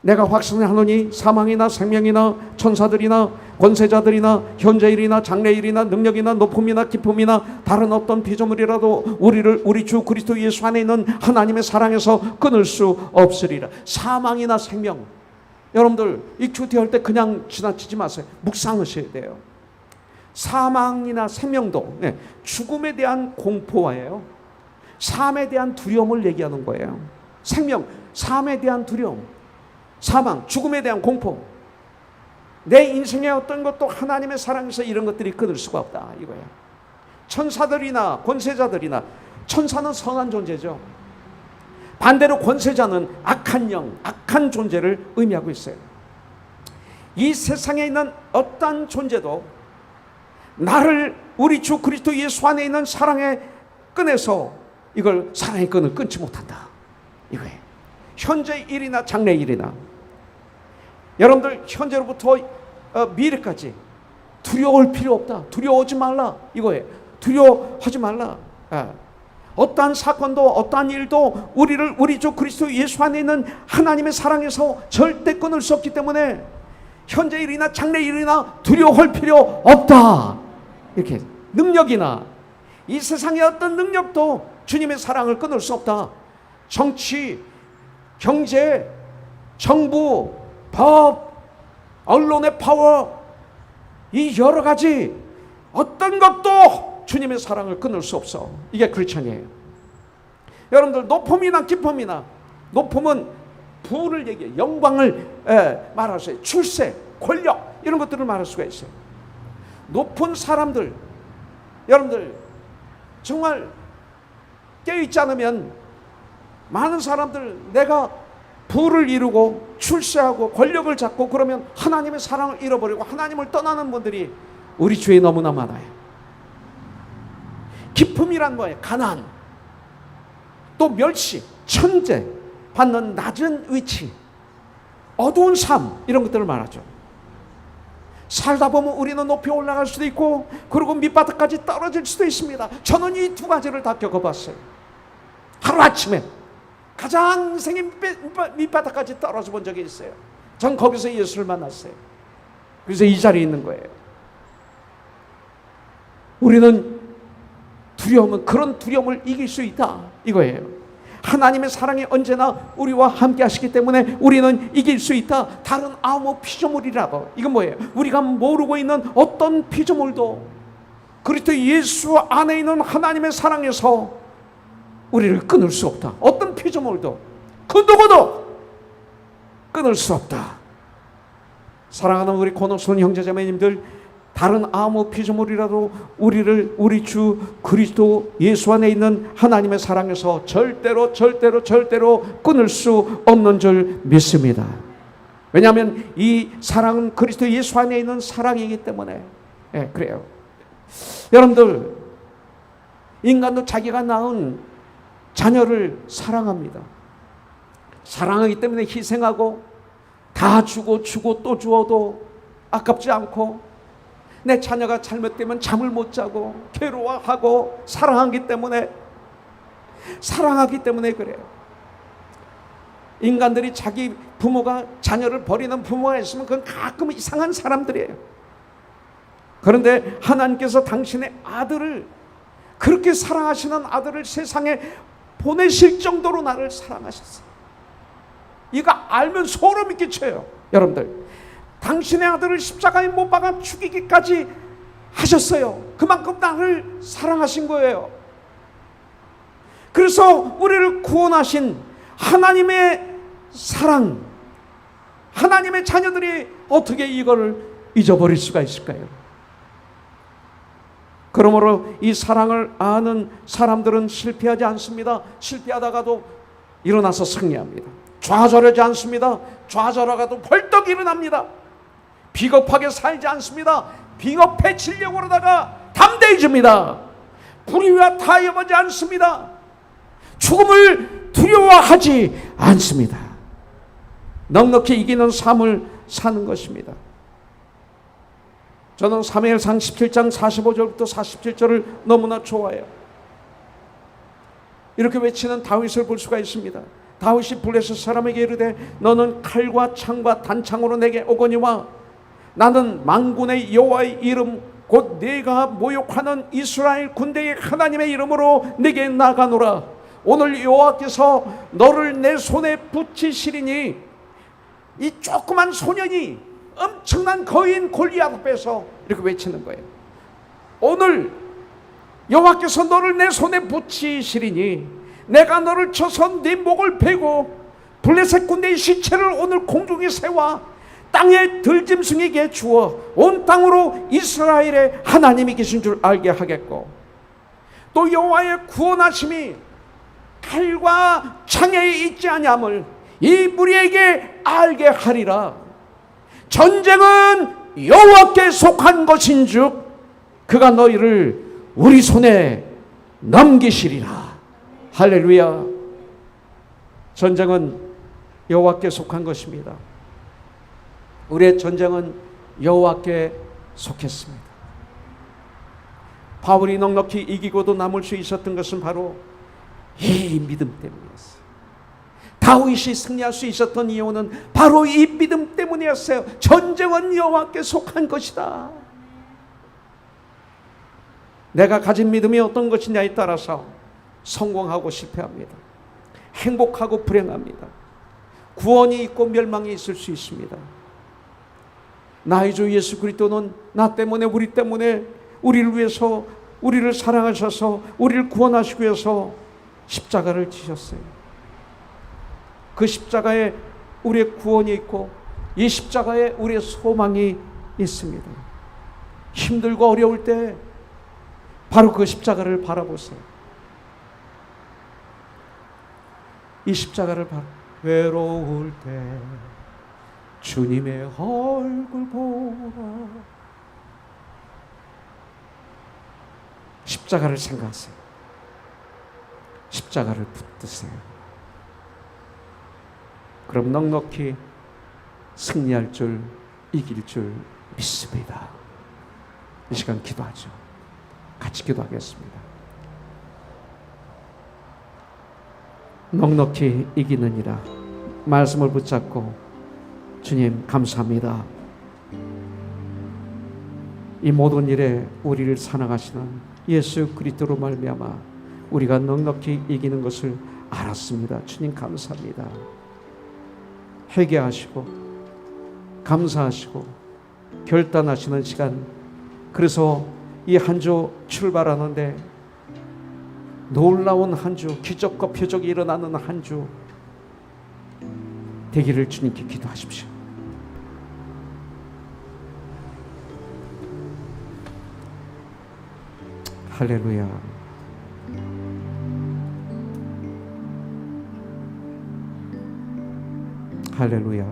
내가 확신하노니 사망이나 생명이나 천사들이나 권세자들이나 현재일이나 장래일이나 능력이나 높음이나 기쁨이나 다른 어떤 피조물이라도 우리 주 그리스도 예수 안에 있는 하나님의 사랑에서 끊을 수 없으리라. 사망이나 생명, 여러분들 이 큐티 할 때 그냥 지나치지 마세요. 묵상하셔야 돼요. 사망이나 생명도 죽음에 대한 공포예요. 삶에 대한 두려움을 얘기하는 거예요. 생명, 삶에 대한 두려움, 사망, 죽음에 대한 공포. 내 인생의 어떤 것도 하나님의 사랑에서 이런 것들이 끊을 수가 없다, 이거예요. 천사들이나 권세자들이나, 천사는 선한 존재죠. 반대로 권세자는 악한 영, 악한 존재를 의미하고 있어요. 이 세상에 있는 어떤 존재도 나를 우리 주 그리스도 예수 안에 있는 사랑의 끈에서, 이걸 사랑의 끈을 끊지 못한다, 이거예요. 현재 일이나 장래 일이나. 여러분들 현재로부터 미래까지 두려워할 필요 없다. 두려워하지 말라 이거예요. 두려워하지 말라. 어떠한 사건도 어떠한 일도 우리를 우리 주 그리스도 예수 안에 있는 하나님의 사랑에서 절대 끊을 수 없기 때문에 현재 일이나 장래 일이나 두려워할 필요 없다. 이렇게 능력이나 이 세상의 어떤 능력도 주님의 사랑을 끊을 수 없다. 정치, 경제, 정부, 법, 언론의 파워, 이 여러 가지 어떤 것도 주님의 사랑을 끊을 수 없어. 이게 크리스천이에요. 여러분들 높음이나 기쁨이나, 높음은 부를 얘기해요. 영광을 말할 수 있어요. 출세, 권력 이런 것들을 말할 수가 있어요. 높은 사람들, 여러분들 정말 깨어있지 않으면 많은 사람들 내가 부를 이루고 출세하고 권력을 잡고 그러면 하나님의 사랑을 잃어버리고 하나님을 떠나는 분들이 우리 주위에 너무나 많아요. 기쁨이란 뭐예요? 가난, 또 멸시, 천재, 받는 낮은 위치, 어두운 삶 이런 것들을 말하죠. 살다 보면 우리는 높이 올라갈 수도 있고 그리고 밑바닥까지 떨어질 수도 있습니다. 저는 이 두 가지를 다 겪어봤어요. 하루아침에 가장 생의 밑바닥까지 떨어져 본 적이 있어요. 전 거기서 예수를 만났어요. 그래서 이 자리에 있는 거예요. 우리는 두려움은, 그런 두려움을 이길 수 있다 이거예요. 하나님의 사랑이 언제나 우리와 함께 하시기 때문에 우리는 이길 수 있다. 다른 아무 피조물이라도, 이건 뭐예요? 우리가 모르고 있는 어떤 피조물도 그리스도 예수 안에 있는 하나님의 사랑에서 우리를 끊을 수 없다. 어떤 피조물도 그 누구도 끊을 수 없다. 사랑하는 우리 고노손 형제자매님들, 다른 아무 피조물이라도 우리를 우리 주 그리스도 예수 안에 있는 하나님의 사랑에서 절대로 끊을 수 없는 줄 믿습니다. 왜냐하면 이 사랑은 그리스도 예수 안에 있는 사랑이기 때문에. 그래요. 여러분들, 인간도 자기가 낳은 자녀를 사랑합니다. 사랑하기 때문에 희생하고 다 주고 또 주어도 아깝지 않고, 내 자녀가 잘못되면 잠을 못 자고 괴로워하고 사랑하기 때문에 그래요. 인간들이 자기 부모가 자녀를 버리는 부모가 있으면 그건 가끔 이상한 사람들이에요. 그런데 하나님께서 당신의 아들을, 그렇게 사랑하시는 아들을 세상에 보내실 정도로 나를 사랑하셨어요. 이거 알면 소름이 끼쳐요. 여러분들, 당신의 아들을 십자가에 못 박아 죽이기까지 하셨어요. 그만큼 나를 사랑하신 거예요. 그래서 우리를 구원하신 하나님의 사랑, 하나님의 자녀들이 어떻게 이거를 잊어버릴 수가 있을까요? 그러므로 이 사랑을 아는 사람들은 실패하지 않습니다. 실패하다가도 일어나서 승리합니다. 좌절하지 않습니다. 좌절하다가도 벌떡 일어납니다. 비겁하게 살지 않습니다. 비겁해지려고 그러다가 담대해집니다. 불의와 타협하지 않습니다. 죽음을 두려워하지 않습니다. 넉넉히 이기는 삶을 사는 것입니다. 저는 사무엘상 17장 45절부터 47절을 너무나 좋아해요. 이렇게 외치는 다윗을 볼 수가 있습니다. 다윗이 블레셋 사람에게 이르되 너는 칼과 창과 단창으로 내게 오거니와 나는 만군의 여호와의 이름 곧 네가 모욕하는 이스라엘 군대의 하나님의 이름으로 네게 나가노라. 오늘 여호와께서 너를 내 손에 붙이시리니, 이 조그만 소년이 엄청난 거인 골리앗 앞에서 이렇게 외치는 거예요. 오늘 여호와께서 너를 내 손에 붙이시리니 내가 너를 쳐서 네 목을 베고 블레셋 군대의 시체를 오늘 공중에 세워 땅의 들짐승에게 주어 온 땅으로 이스라엘의 하나님이 계신 줄 알게 하겠고, 또 여호와의 구원하심이 칼과 창에 있지 아니함을 이 무리에게 알게 하리라. 전쟁은 여호와께 속한 것인즉 그가 너희를 우리 손에 넘기시리라. 할렐루야. 전쟁은 여호와께 속한 것입니다. 우리의 전쟁은 여호와께 속했습니다. 바울이 넉넉히 이기고도 남을 수 있었던 것은 바로 이 믿음 때문이었어요. 다윗이 승리할 수 있었던 이유는 바로 이 믿음 때문이었어요. 전쟁은 여호와께 속한 것이다. 내가 가진 믿음이 어떤 것이냐에 따라서 성공하고 실패합니다. 행복하고 불행합니다. 구원이 있고 멸망이 있을 수 있습니다. 나의 주 예수 그리스도는 나 때문에, 우리 때문에, 우리를 위해서, 우리를 사랑하셔서 우리를 구원하시기 위해서 십자가를 지셨어요. 그 십자가에 우리의 구원이 있고 이 십자가에 우리의 소망이 있습니다. 힘들고 어려울 때 바로 그 십자가를 바라보세요. 이 십자가를 외로울 때 주님의 얼굴 보라. 십자가를 생각하세요. 십자가를 붙드세요. 그럼 넉넉히 승리할 줄, 이길 줄 믿습니다. 이 시간 기도하죠. 같이 기도하겠습니다. 넉넉히 이기느니라. 말씀을 붙잡고 주님 감사합니다. 이 모든 일에 우리를 사랑하시는 예수 그리스도로 말미암아 우리가 넉넉히 이기는 것을 알았습니다. 주님 감사합니다. 회개하시고 감사하시고 결단하시는 시간, 그래서 이 한 주 출발하는데 놀라운 한 주, 기적과 표적이 일어나는 한 주 되기를 주님께 기도하십시오. 할렐루야. 할렐루야.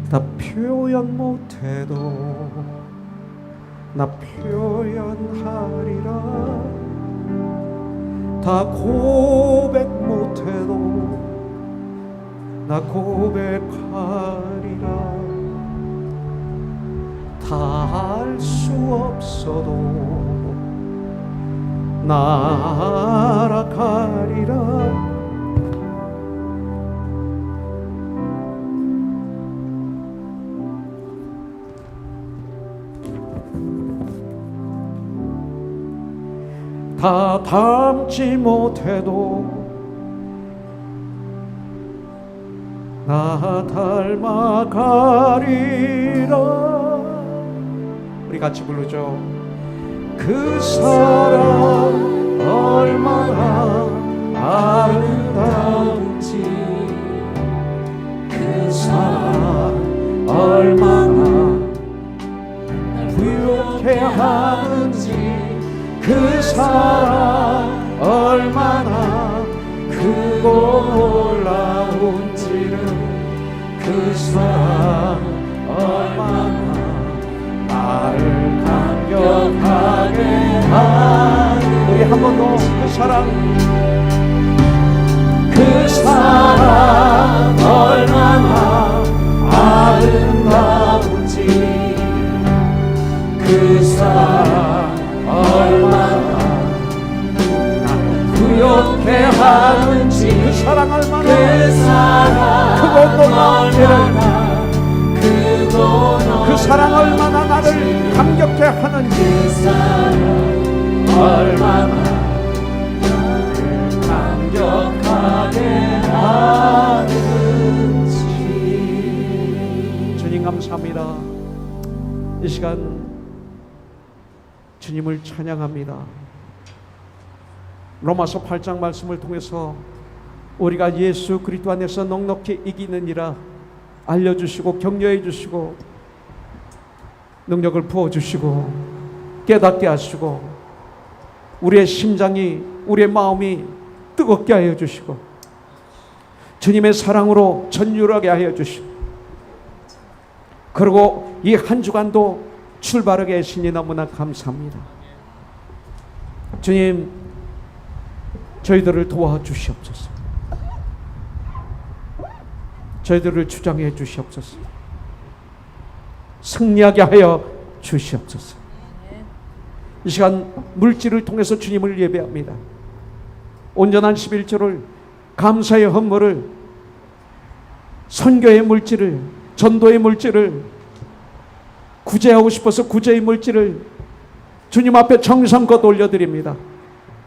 나 표현 못해도 나 표현하리라. 다 고백 못해도 나 고백하리라. 다 알 수 없어도 나아가리라. 다 닮지 못해도 나 닮아가리라. 우리 같이 부르죠. 그 사랑 얼마나 아름다운지, 그 사랑 얼마나 부유케 하는지, 그 사랑 얼마나 크고 놀라운지를, 그 사랑 얼마나 나를 감격하게 하는. 우리 한 번 더. 그 사랑, 그 사랑 얼마나 아름다운지, 그 사랑 얼마나 나를 부욕해 하는지, 그 사랑 얼마나, 그 사랑 크고 놀라운지를, 그 사랑 얼마나 나를 감격해 하는지, 그 사랑 얼마나 나를 감격하게 하는지. 주님 감사합니다. 이 시간 주님을 찬양합니다. 로마서 8장 말씀을 통해서 우리가 예수 그리스도 안에서 넉넉히 이기느니라 알려주시고 격려해 주시고 능력을 부어주시고 깨닫게 하시고 우리의 심장이, 우리의 마음이 뜨겁게 하여 주시고 주님의 사랑으로 전율하게 하여 주시고, 그리고 이 한 주간도 출발하게 하시니 너무나 감사합니다. 주님, 저희들을 도와주시옵소서. 저희들을 주장해 주시옵소서. 승리하게 하여 주시옵소서. 이 시간 물질을 통해서 주님을 예배합니다. 온전한 11조를, 감사의 헌물을, 선교의 물질을, 전도의 물질을, 구제하고 싶어서 구제의 물질을 주님 앞에 정성껏 올려드립니다.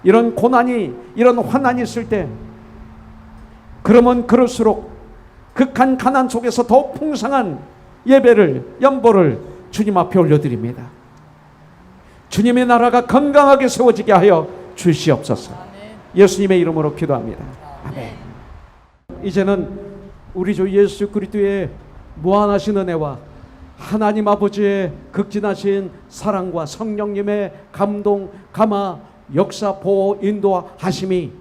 이런 고난이, 이런 환난이 있을 때, 그러면 그럴수록 극한 가난 속에서 더 풍성한 예배를, 연보를 주님 앞에 올려드립니다. 주님의 나라가 건강하게 세워지게 하여 주시옵소서. 예수님의 이름으로 기도합니다. 아멘. 이제는 우리 주 예수 그리스도의 무한하신 은혜와 하나님 아버지의 극진하신 사랑과 성령님의 감동, 감화, 역사, 보호, 인도하심이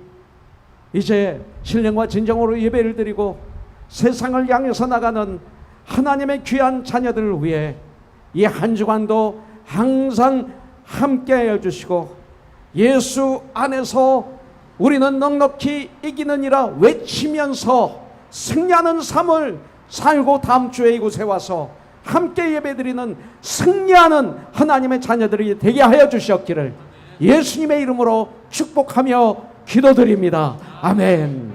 이제 신령과 진정으로 예배를 드리고 세상을 향해서 나가는 하나님의 귀한 자녀들을 위해 이 한 주간도 항상 함께하여 주시고, 예수 안에서 우리는 넉넉히 이기느니라 외치면서 승리하는 삶을 살고 다음 주에 이곳에 와서 함께 예배드리는 승리하는 하나님의 자녀들이 되게 하여 주시옵기를 예수님의 이름으로 축복하며 기도드립니다. 아멘.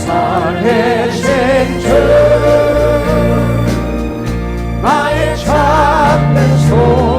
살아계신 주, 나의 참된 소망